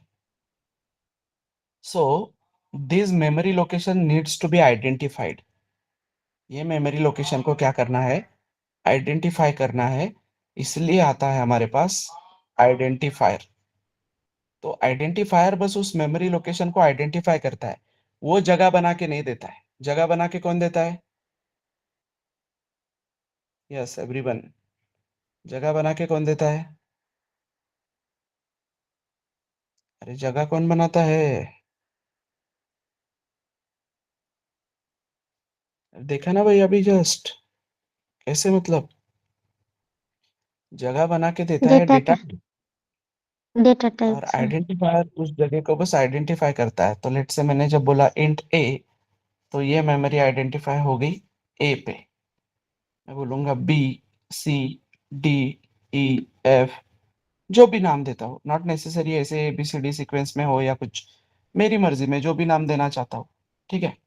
So this memory location needs to be identified. ये मेमोरी लोकेशन को क्या करना है? आइडेंटिफाई करना है। इसलिए आता है हमारे पास आइडेंटिफायर। तो आइडेंटिफायर बस उस मेमोरी लोकेशन को आइडेंटिफाई करता है, वो जगह बना के नहीं देता है। जगह बना के कौन देता है? यस एवरीवन, जगह बना के कौन देता है? अरे जगह कौन बनाता है? देखा ना भाई अभी जस्ट, कैसे मतलब जगह बना के देता है डेटा डेटा, डेटा टाइप और सर। आइडेंटिफायर उस जगह को बस आइडेंटिफाई करता है। तो लेट से मैंने जब बोला इंट ए, तो ये मेमोरी आइडेंटिफाई हो गई ए पे। मैं बोलूंगा बी, सी, डी, ई, एफ, जो भी नाम देता हो, नॉट नेसेसरी ऐसे ABCD सीक्वेंस में हो या कुछ, मेरी मर्जी में जो भी नाम देना चाहता हूँ। ठीक है?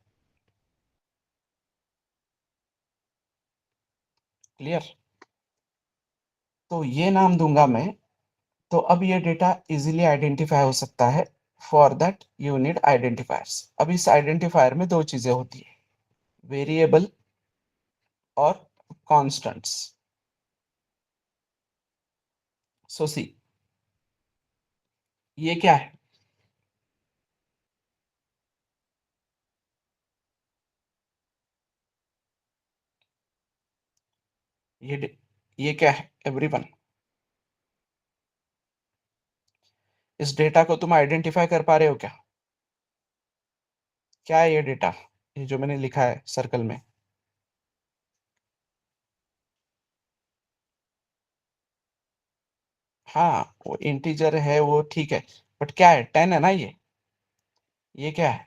क्लियर? तो ये नाम दूंगा मैं, तो अब ये डेटा इजीली आइडेंटिफाई हो सकता है। For that you need identifiers. अब इस आइडेंटिफायर में दो चीजें होती है, वेरिएबल और कॉन्स्टेंट्स। सो सी, ये क्या है? ये क्या है एवरीवन? इस डेटा को तुम आइडेंटिफाई कर पा रहे हो क्या? क्या है ये डेटा, ये जो मैंने लिखा है सर्कल में? हाँ, वो इंटीजर है वो ठीक है, बट क्या है? 10 है ना ये क्या है?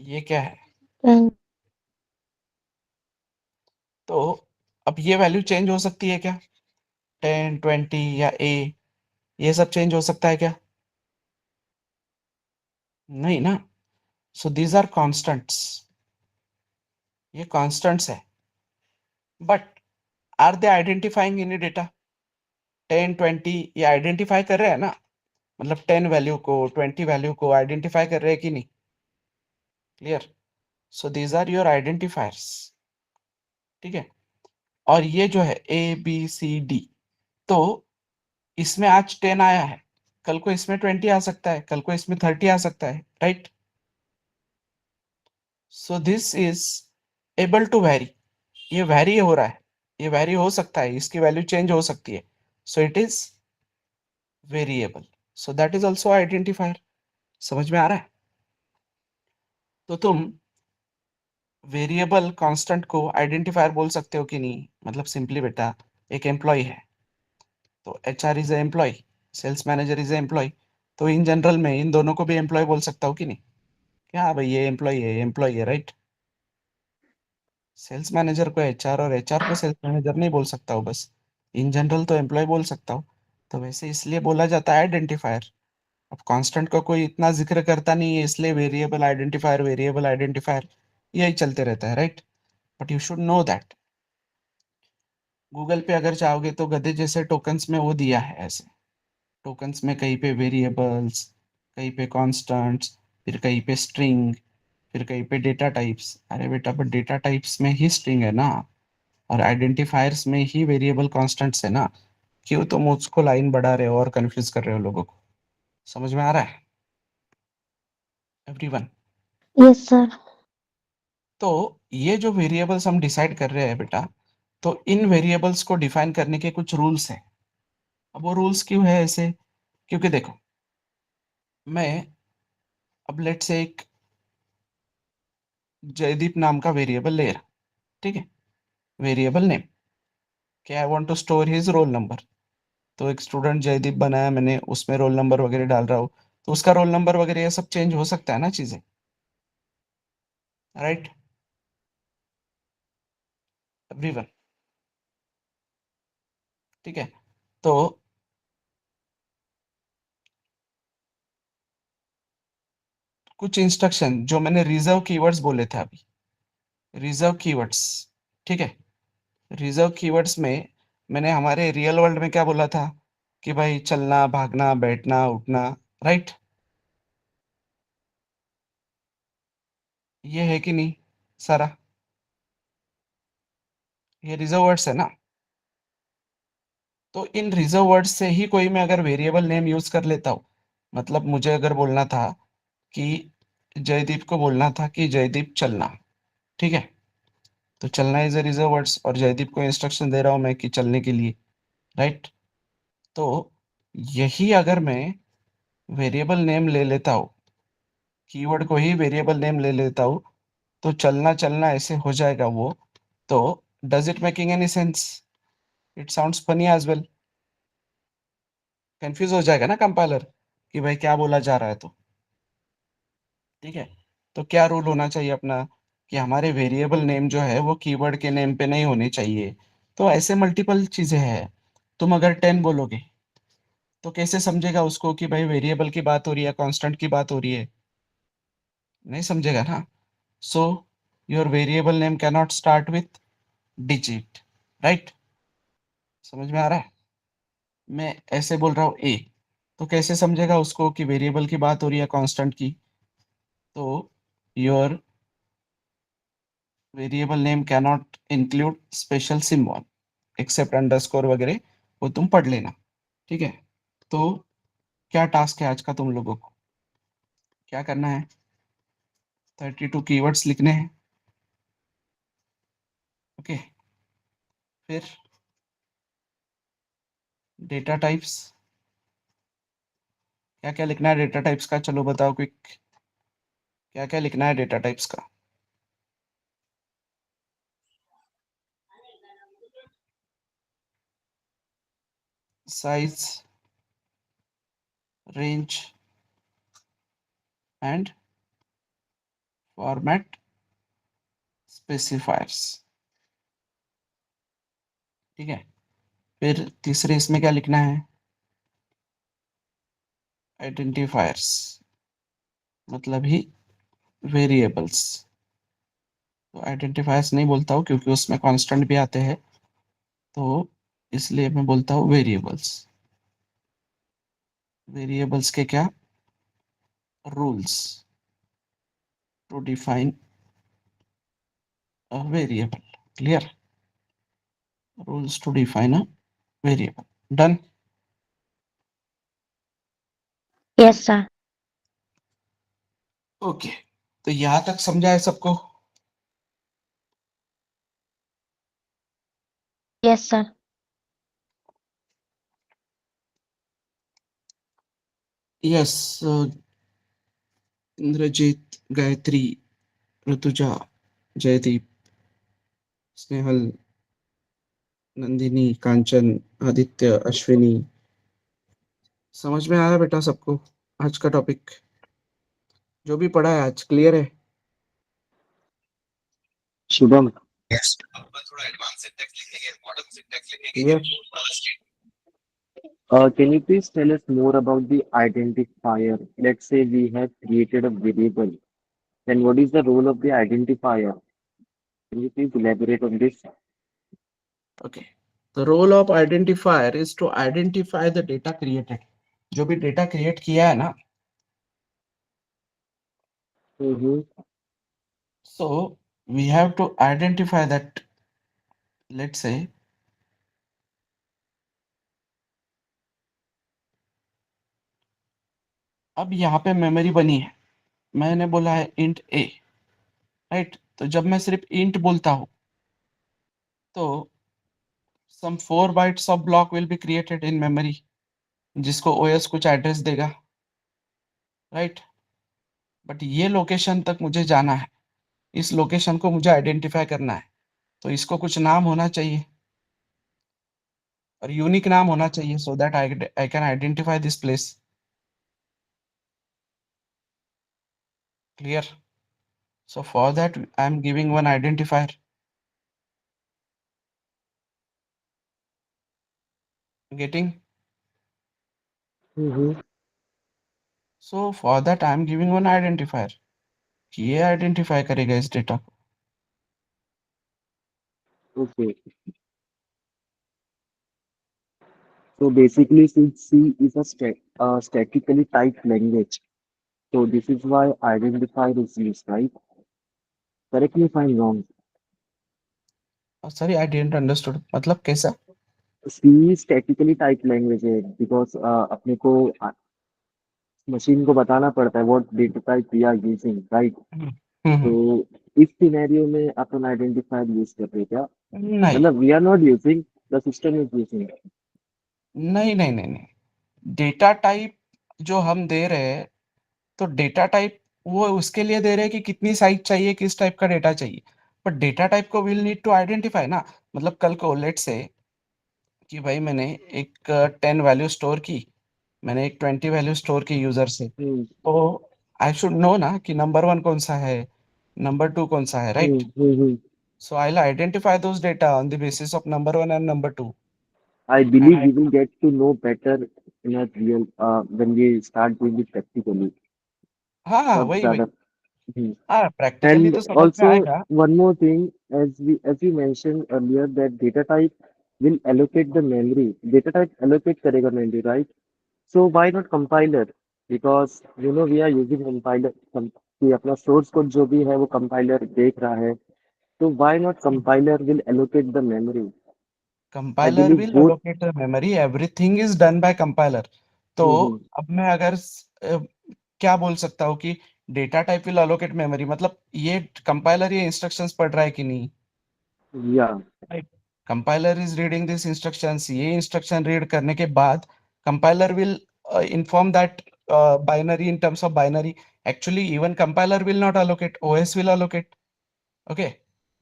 ये क्या है? टेन। तो अब ये वैल्यू चेंज हो सकती है क्या? 10, 20 या ये सब चेंज हो सकता है क्या? नहीं ना। सो दीज आर कॉन्स्टेंट्स, ये कॉन्स्टेंट्स है। But are they identifying any data? 10, 20 ये आइडेंटिफाई कर रहे हैं ना, मतलब 10 वैल्यू को, 20 वैल्यू को आइडेंटिफाई कर रहे हैं कि नहीं? Clear? So these are your identifiers. ठीक है? और ये जो है ABCD, तो इसमें आज 10 आया है, कल को इसमें 20 आ सकता है, कल को इसमें 30 आ सकता है। Right? So this is able to vary, ये वैरी हो रहा है, ये वैरी हो सकता है, इसकी वैल्यू चेंज हो सकती है। सो it is variable, so that is also identifier. समझ में आ रहा है? तो तुम वेरिएबल कांस्टेंट को आइडेंटिफायर बोल सकते हो कि नहीं? मतलब सिंपली बेटा, एक एम्प्लॉय है, तो HR is a employ, sales manager is a employ, तो इन जनरल में इन दोनों को भी एम्प्लॉय बोल सकता हूँ कि नहीं? क्या हाँ भाई, ये एम्प्लॉय है, राइट? सेल्स मैनेजर को HR और HR को सेल्स मैनेजर नहीं बोल सकता हूँ, बस इन जनरल तो एम्प्लॉय बोल सकता हूँ। तो वैसे इसलिए बोला जाता है आइडेंटिफायर। अब कांस्टेंट का कोई इतना जिक्र करता नहीं है, इसलिए वेरिएबल आइडेंटिफायर यही चलते रहता है, right? But you should know that Google पे अगर चाहोगे तो गधे जैसे टोकन्स में वो दिया है ऐसे। टोकन्स में कहीं पे वेरिएबल्स, कहीं पे कांस्टेंट्स, फिर कहीं पे स्ट्रिंग, फिर कहीं पे डेटा टाइप्स। अरे बेटा, पर डेटा टाइप्स में ही स्ट्रिंग है ना, और आइडेंटिफायर्स में ही वेरिएबल कांस्टेंट्स है ना। क्यों तुम उसको लाइन बढ़ा रहे हो और कंफ्यूज कर रहे हो लोगों को? समझ में आ रहा है एवरीवन? Yes, sir. तो ये जो वेरिएबल्स हम डिसाइड कर रहे हैं बेटा, तो इन वेरिएबल्स को डिफाइन करने के कुछ रूल्स हैं। अब वो रूल्स क्यों है ऐसे? क्योंकि देखो, मैं अब लेट से एक जयदीप नाम का वेरिएबल ले रहा, ठीक है? वेरिएबल नेम कि I want to store his roll number. तो एक स्टूडेंट जयदीप बनाया मैंने, उसमें रोल नंबर वगैरह डाल रहा हूँ, तो उसका रोल नंबर वगैरह ये सब चेंज हो सकता है ना चीजें, राइट एवरीवन? ठीक है, तो कुछ इंस्ट्रक्शन जो मैंने रिजर्व कीवर्ड्स बोले थे अभी, रिजर्व कीवर्ड्स, ठीक है? रिजर्व कीवर्ड्स में मैंने हमारे रियल वर्ल्ड में क्या बोला था कि भाई चलना, भागना, बैठना, उठना, राइट? ये है कि नहीं सारा? ये रिजर्व वर्ड्स है ना? तो इन रिजर्व वर्ड्स से ही कोई मैं अगर वेरिएबल नेम यूज कर लेता हूँ, मतलब मुझे अगर बोलना था कि जयदीप को बोलना था कि जयदीप चलना, ठीक है? तो चलना इज ए रिजर्व वर्ड्स, और जयदीप को इंस्ट्रक्शन दे रहा हूं मैं कि चलने के लिए, राइट? तो यही अगर मैं वेरिएबल नेम ले लेता हूँ, कीवर्ड को ही वेरिएबल नेम ले लेता हूँ, तो चलना चलना ऐसे हो जाएगा वो। तो does it making any sense? It sounds funny as well. Confuse हो जाएगा ना कंपाइलर कि भाई क्या बोला जा रहा है, तो ठीक है। तो क्या रूल होना चाहिए अपना कि हमारे वेरिएबल नेम जो है वो कीवर्ड के नेम पे नहीं होने चाहिए। तो ऐसे मल्टीपल चीजें हैं। तुम अगर 10 बोलोगे तो कैसे समझेगा उसको कि भाई वेरिएबल की बात हो रही है, कांस्टेंट की बात हो रही है? नहीं समझेगा ना। So your variable name can not start with digit, right? समझ में आ रहा है? मैं ऐसे बोल रहा हूँ ए, तो कैसे समझेगा उसको कि वेरिएबल की बात हो रही है, कांस्टेंट की? तो your variable name can not include special symbol except underscore वगैरह, वो तुम पढ़ लेना, ठीक है? तो क्या टास्क है आज का तुम लोगों को? क्या करना है? 32 कीवर्ड्स लिखने हैं, ओके? फिर डेटा टाइप्स, क्या क्या लिखना है डेटा टाइप्स का? चलो बताओ क्विक, क्या क्या लिखना है डेटा टाइप्स का? Size, range and format specifiers, ठीक है? फिर तीसरे इसमें क्या लिखना है? आइडेंटिफायर्स, मतलब ही वेरिएबल्स। तो आइडेंटिफायर्स नहीं बोलता हूँ क्योंकि उसमें कांस्टेंट भी आते हैं, तो इसलिए मैं बोलता हूँ वेरिएबल्स। वेरिएबल्स के क्या rules to define a variable? Clear? Rules to define a variable, done? Yes, sir. Okay, तो यहां तक समझा है सबको? Yes, sir. Yes. Indrajeet, Gayatri, Rutuja, Jaydeep, Snehal, Nandini, Kanchan, Aditya, Ashwini. समझ में आया बेटा सबको आज का टॉपिक? जो भी पढ़ा है आज क्लियर है? Shubham, clear? can you please tell us more about the identifier? Let's say we have created a variable. Then what is the role of the identifier? Can you please elaborate on this? Okay. The role of identifier is to identify the data created. जो भी data create किया है ना, Mm-hmm. so we have to identify that. Let's say अब यहाँ पे memory बनी है, मैंने बोला है इंट ए, राइट? तो जब मैं सिर्फ इंट बोलता हूँ तो some 4 bytes of block will be created in memory, जिसको OS कुछ एड्रेस देगा, राइट? बट ये लोकेशन तक मुझे जाना है, इस लोकेशन को मुझे आइडेंटिफाई करना है, तो इसको कुछ नाम होना चाहिए और यूनिक नाम होना चाहिए, so that I can identify this place. Clear? So for that I am giving one identifier. Getting? Mm-hmm. So for that I am giving one identifier. ये आइडेंटिफाई करेगा इस डेटा को। Okay. So basically, since C is a statically typed language, so this is why identifier is used, right? Correct me if I'm wrong. Sorry I didn't understood, मतलब कैसा? C statically typed language है because अपने को machine को बताना पड़ता है what data type we are using, right? हम्म, तो इस सिनेरियो में अपन आइडेंटिफायर यूज कर रहे हैं क्या? नहीं मतलब we are not using, the system is using. नहीं नहीं नहीं नहीं, डेटा टाइप जो हम दे रहे हैं, तो डेटा टाइप वो उसके लिए दे रहे हैं कि कितनी साइज चाहिए, किस टाइप का डेटा चाहिए, बट डेटा टाइप को विल नीड टू आइडेंटिफाई ना। मतलब कल को लेट से कि भाई मैंने एक 10 वैल्यू स्टोर की, मैंने एक 20 वैल्यू स्टोर की यूजर से, हम्म तो आई शुड नो ना कि नंबर 1 कौन सा है, नंबर 2 कौन सा है, right? Hmm. So I'll identify those data on the basis of number 1 and number 2. I And believe we will get to know better in a real when we start doing it practically, हाँ तब वही ज्यादा। वही, हाँ practically And तो समझ में also आएगा। one more thing, as you mentioned earlier that data type will allocate the memory. Data type allocate करेगा memory, right? So why not compiler? Because you know we are using compiler कि अपना source code जो भी है वो compiler देख रहा है. So why not compiler will allocate the memory? I compiler believe will both. allocate the memory, everything is done by compiler। तो हम्म अब मैं अगर क्या बोल सकता हूँ कि data type will allocate memory, मतलब ये कंपाइलर ये इंस्ट्रक्शंस पढ़ रहा है कि नहीं, yeah. Right? Compiler is reading this instructions, ये इंस्ट्रक्शन रीड करने के बाद compiler will inform that binary in terms of binary। Actually even compiler will not allocate, OS will allocate। Okay,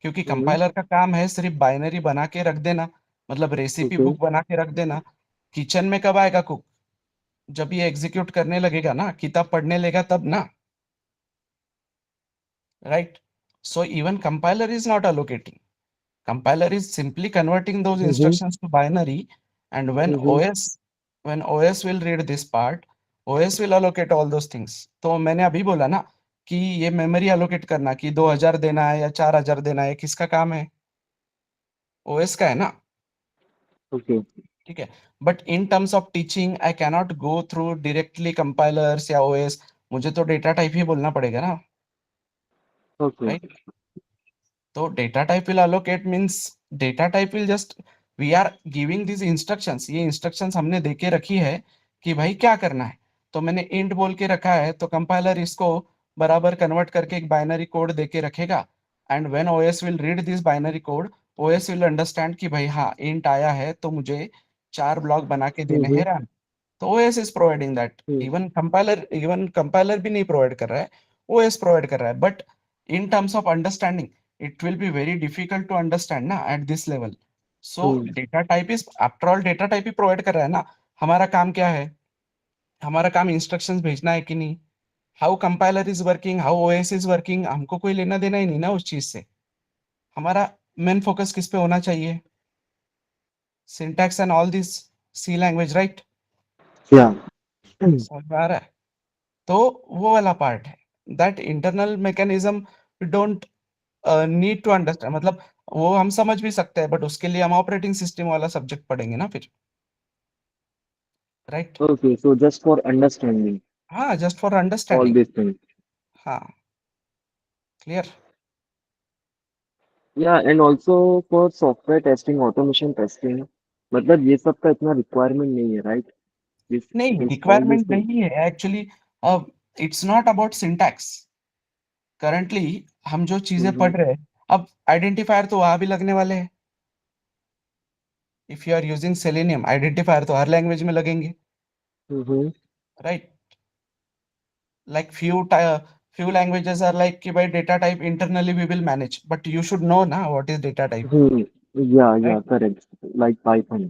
क्योंकि हम्म कंपाइलर का काम है सिर्फ बाइनरी बना के रख देना, मतलब रेसिपी Okay. बुक बना के रख देना। किचन में कब आएगा कुक? जब ये एग्जीक्यूट करने लगेगा ना, किताब पढ़ने लेगा तब ना, right? So even compiler is not allocating, compiler is simply converting those hmm instructions to binary, and when hmm OS will read this part, OS will allocate all those things। तो मैंने अभी बोला ना कि ये मेमोरी allocate करना कि 2000 देना है या 4000 देना है, किसका काम है? OS का है ना, Okay. ठीक है? But in terms of teaching I cannot go through directly compilers या OS, मुझे तो डेटा टाइप ही बोलना पड़ेगा ना, Okay. राइट? तो data type will allocate means data type will just, we are giving this instructions, ये इंस्ट्रक्शंस हमने दे के रखी है कि भाई क्या करना है, तो मैंने इंट बोल के रखा है, तो कंपाइलर इसको बराबर कन्वर्ट करके एक बाइनरी कोड दे के रखेगा। And when OS will read this binary code, OS will understand कि भाई हाँ इंट आया है तो मुझे 4 ब्लॉक बना के देने हम्म हैं रैम, तो OS is providing that. Hmm even compiler भी नहीं प्रोवाइड कर रहा है, ओएस प्रोवाइड कर रहा है। But in terms of understanding, it will be very difficult to understand na at this level. So data type is, after all, data type he provide कर रहा है ना. हमारा काम क्या है? हमारा काम instructions भेजना है कि नहीं? How compiler is working, how OS is working, हमको कोई लेना देना ही नहीं ना उस चीज से. हमारा मेन फोकस किस पे होना चाहिए? Syntax and all this C language, right? Yeah. समझ में आ रहा है? तो वो वाला पार्ट है. That internal mechanism we don't need to understand, मतलब वो हम समझ भी सकते हैं, बट उसके लिए हम ऑपरेटिंग सिस्टम वाला सब्जेक्ट पढ़ेंगे ना फिर, right? Okay, so just for understanding हाँ, just for all understanding. these things. हाँ, clear. Yeah, and also for software testing, automation testing, मतलब ये सब का इतना requirement नहीं है, right? नहीं, This all these requirement things. नहीं है actually. It's not about syntax. Currently हम जो चीजें पढ़ रहे हैं, अब आइडेंटिफायर तो वहां भी लगने वाले हैं. If you are using selenium, identifier तो हर लैंग्वेज में लगेंगे, Mm-hmm. Right? Like few languages are like कि भाई data type internally we will manage, but you should know ना what is data type, Hmm. Yeah, right? yeah, correct. Like Python.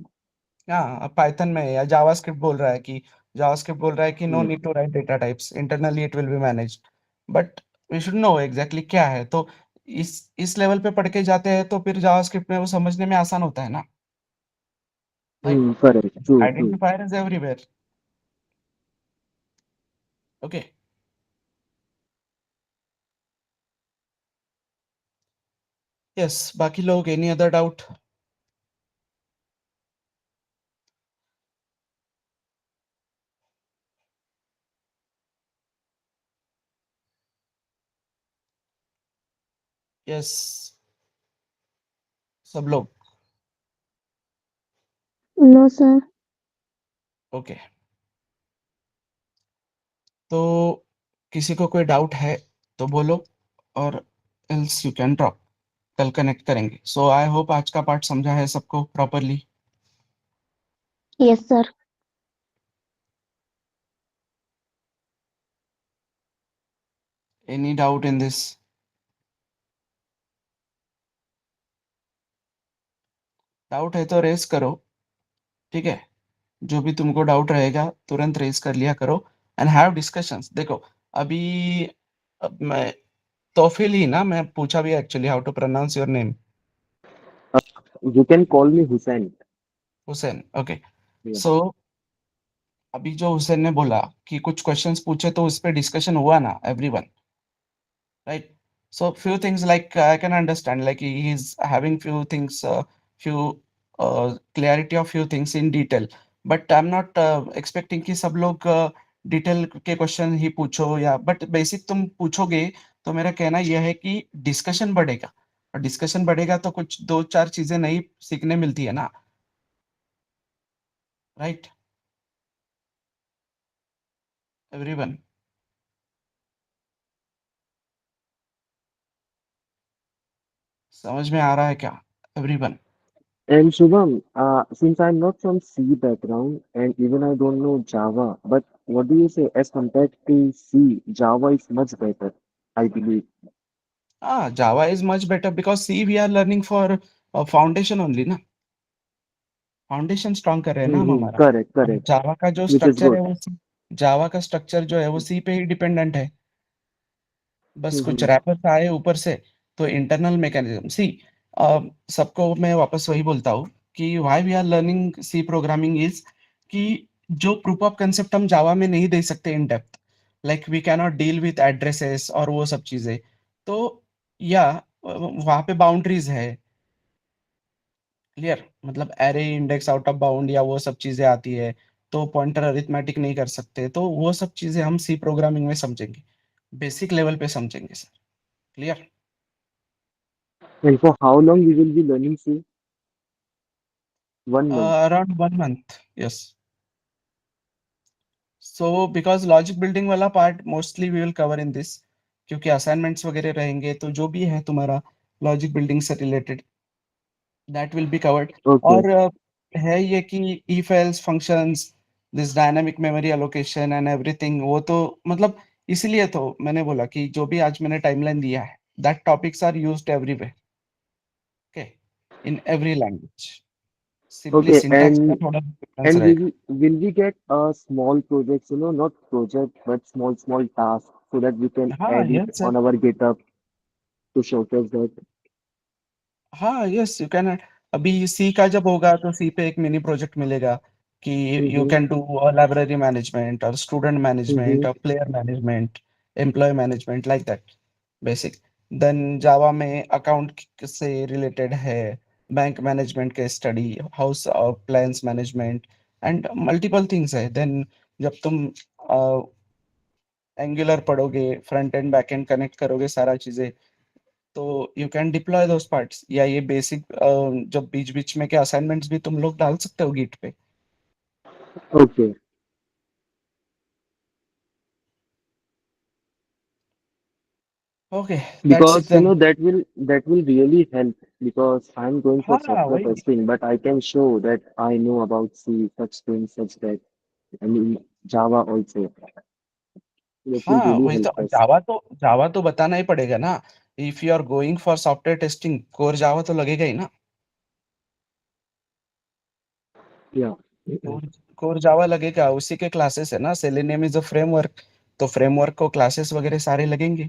हाँ, Python में या जावास्क्रिप्ट बोल रहा है कि, जावास्क्रिप्ट बोल रहा है कि no Hmm. Need to write data types, internally it will be managed, but we should know exactly क्या है. तो इस लेवल पे पढ़ के जाते हैं तो फिर जावास्क्रिप्ट में वो समझने में आसान होता है ना, right? Hmm. Correct. True, true. Identifier is everywhere. Okay. Yes, बाकी लोग एनी अदर डाउट? यस, सब लोग No, sir. ओके. तो किसी को कोई डाउट है तो बोलो, और एल्स यू कैन ड्रॉप. कल कनेक्ट करेंगे. सो आई होप आज का पार्ट समझा है सबको properly. Yes, sir. Any doubt in this? Doubt है तो रेस करो, ठीक है? जो भी तुमको डाउट रहेगा तुरंत रेस कर लिया करो एंड हैव डिस्कशंस. देखो, अभी अब मैं तौफील ही ना, मैं पूछा भी actually how to pronounce your name. You can call me Hussein. Hussain, okay. Yeah. So अभी जो हुसैन ने बोला कि कुछ क्वेश्चंस पूछे तो उस पे डिस्कशन हुआ ना everyone, right? So few things like I can understand, like he is having few things, few clarity of few things in detail, but I'm not expecting कि सब लोग डिटेल के क्वेश्चन ही पूछो, या बट बेसिक तुम पूछोगे. तो मेरा कहना यह है कि डिस्कशन बढ़ेगा, और डिस्कशन बढ़ेगा तो कुछ दो चार चीजें नई सीखने मिलती है ना, राइट? एवरीवन, समझ में आ रहा है क्या everyone? And Shubham, since I'm not from C background and even I don't know Java, but what do you say as compared to C, Java is much better, I believe. हाँ, Java is much better because C we are learning for foundation only ना. Foundation strong कर रहे हैं ना हम Mm-hmm. हमारा. Correct, अब correct. जावा का जो Which is स्ट्रक्चर है good. वो जावा का स्ट्रक्चर जो है वो सी पे ही डिपेंडेंट है. बस कुछ Mm-hmm. रैपर्स आए ऊपर से. तो इंटरनल मैकेनिज्म सी, सबको मैं वापस वही बोलता हूँ कि why we are learning C programming is कि जो प्रूफ ऑफ कंसेप्ट हम जावा में नहीं दे सकते in depth, like we can not deal with addresses और वो सब चीजें. तो या वहाँ पे बाउंड्रीज है, क्लियर? मतलब array index out of bound या वो सब चीजें आती है, तो पॉइंटर अरिथमेटिक नहीं कर सकते. तो वो सब चीजें हम सी प्रोग्रामिंग में समझेंगे, बेसिक लेवल पे समझेंगे sir. Clear? And for how long we will be learning C? 1 month. Around 1 month, yes. So because logic building वाला part mostly we will cover in this, क्योंकि असाइनमेंट्स वगैरह रहेंगे, तो जो भी है तुम्हारा लॉजिक बिल्डिंग से related, that will be covered. Okay. और है ये कि if else functions, this dynamic memory allocation and everything, वो तो मतलब इसीलिए तो मैंने बोला कि जो भी आज मैंने टाइमलाइन दिया है that topics are used everywhere. Okay, in every language. Simply Okay, syntax का थोड़ा difference and रहेगा. will we get a small projects, not project, but small tasks so that we can हाँ, add it yes sir. on our GitHub to showcase that? हाँ, yes you can. अभी सी का जब होगा तो सी पे एक मिनी प्रोजेक्ट मिलेगा कि you Mm-hmm. Can do library management और स्टूडेंट मैनेजमेंट Mm-hmm. और player management, employ management, like that basic. Then Java में अकाउंट से रिलेटेड है, बैंक मैनेजमेंट के study, house plans management and multiple things है. देन जब तुम एंगुलर पढ़ोगे, front end back end connect करोगे सारा चीजें, तो you can deploy those parts. या ये बेसिक जब बीच बीच में के असाइनमेंट्स भी तुम लोग डाल सकते हो गिट पे. Okay, okay, that's it because then. that will really help because I'm going for हाँ software वही. testing, but I can show that I know about C, such things, such that, and in Java also. That will हाँ really वही तो. help us. जावा तो बताना ही पड़ेगा ना. If you are going for software testing, core Java तो लगेगा ही ना. Yeah. कोर कोर जावा लगेगा, उसी के क्लासेस है ना. सेलेनियम इज अ फ्रेमवर्क, तो फ्रेमवर्क को क्लासेस वगैरह सारे लगेंगे.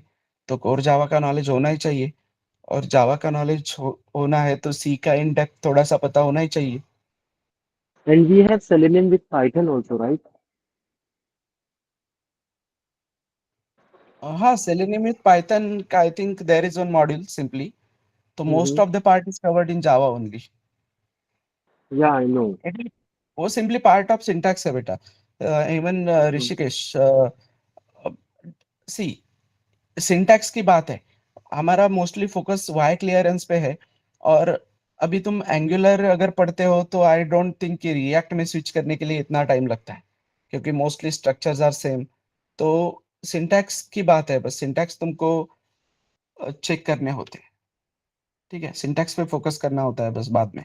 तो कोर जावा का नॉलेज होना ही चाहिए. और जावा का नॉलेज होना है तो सी का इन डेप्थ थोड़ा सा पता होना ही चाहिए. And we have Selenium with Python also, right? हाँ, सेलेनियम विथ पाइथन का I think there is one module simply. तो most Mm-hmm. Of the part is covered in Java only. Yeah, I know. वो simply part of syntax है बेटा. Even Mm. Rishikesh, C syntax की बात है. हमारा mostly focus Y clearance पे है. और अभी तुम एंगुलर अगर पढ़ते हो तो आई डोंट थिंक कि रिएक्ट में स्विच करने के लिए इतना टाइम लगता है, क्योंकि मोस्टली स्ट्रक्चर्स आर सेम. तो सिंटैक्स की बात है, बस सिंटैक्स तुमको चेक करने होते हैं. ठीक है, सिंटैक्स पे फोकस करना होता है बस बाद में.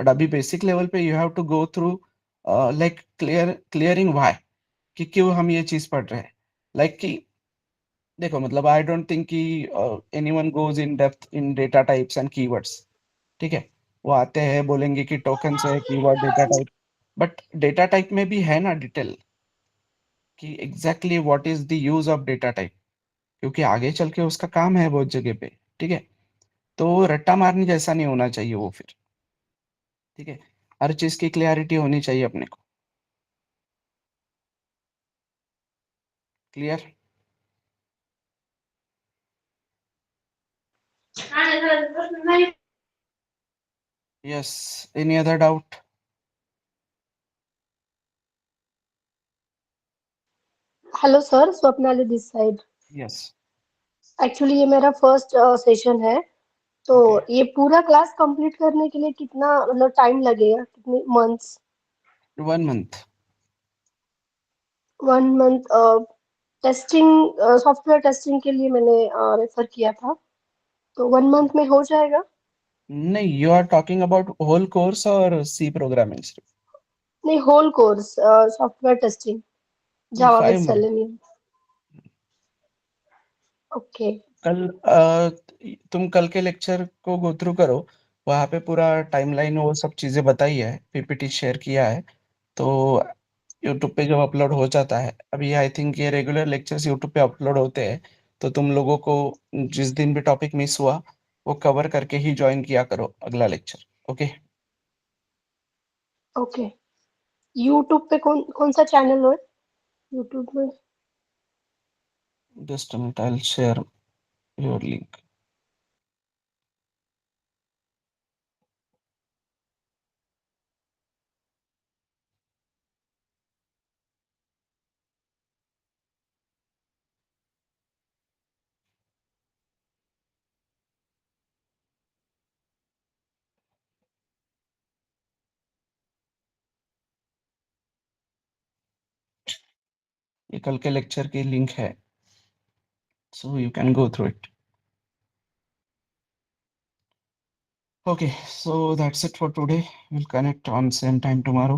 बट अभी बेसिक लेवल पे you have to go through like clearing why, कि क्यों हम ये चीज पढ़ रहे हैं. लाइक कि देखो, मतलब आई डोंट थिंक कि anyone goes in depth in data types and keywords. ठीक है, वो आते हैं बोलेंगे कि टोकन्स है, keyword, data type. But data type में भी है ना डिटेल, कि exactly what is the use of data type, क्योंकि आगे चल के उसका काम है बहुत जगह पे. ठीक है, तो रट्टा मारने जैसा नहीं होना चाहिए वो फिर. ठीक है, हर चीज की क्लियरिटी होनी चाहिए अपने को. Clear? Yes. Any other doubt? Hello sir, Swapnali this side. Yes. Actually ये मेरा फर्स्ट सेशन है, तो ओके, ये पूरा क्लास कंप्लीट करने के लिए कितना मतलब टाइम लगेगा, कितने months? 1 month. 1 month. Testing, software testing के लिए मैंने रेफर किया था, तो 1 मंथ में हो जाएगा? नहीं, you are talking about whole course और सी प्रोग्रामिंग सिर्फ? नहीं, होल कोर्स सॉफ्टवेयर टेस्टिंग नहीं, Java with 5 month. Selenium. Okay. कल तुम कल के लेक्चर को गो थ्रू करो. वहाँ पे पूरा टाइमलाइन वो सब चीजें बताई है, पीपीटी शेयर किया है. तो यूट्यूब पे जब अपलोड हो जाता है, अभी आई थिंक ये रेगुलर लेक्चर्स यूट्यूब पे अपलोड होते हैं, तो तुम लोगों को जिस दिन भी टॉपिक मिस हुआ वो कवर करके ही ज्वाइन किया करो अगला लेक्चर. ओके. ओके। यूट्यूब पे कौन कौन सा चैनल है यूट्यूब में? Just minute, I will share your link. ये कल के लेक्चर की लिंक है, so you can go through it. Okay, so that's it for today. We'll connect on same time tomorrow.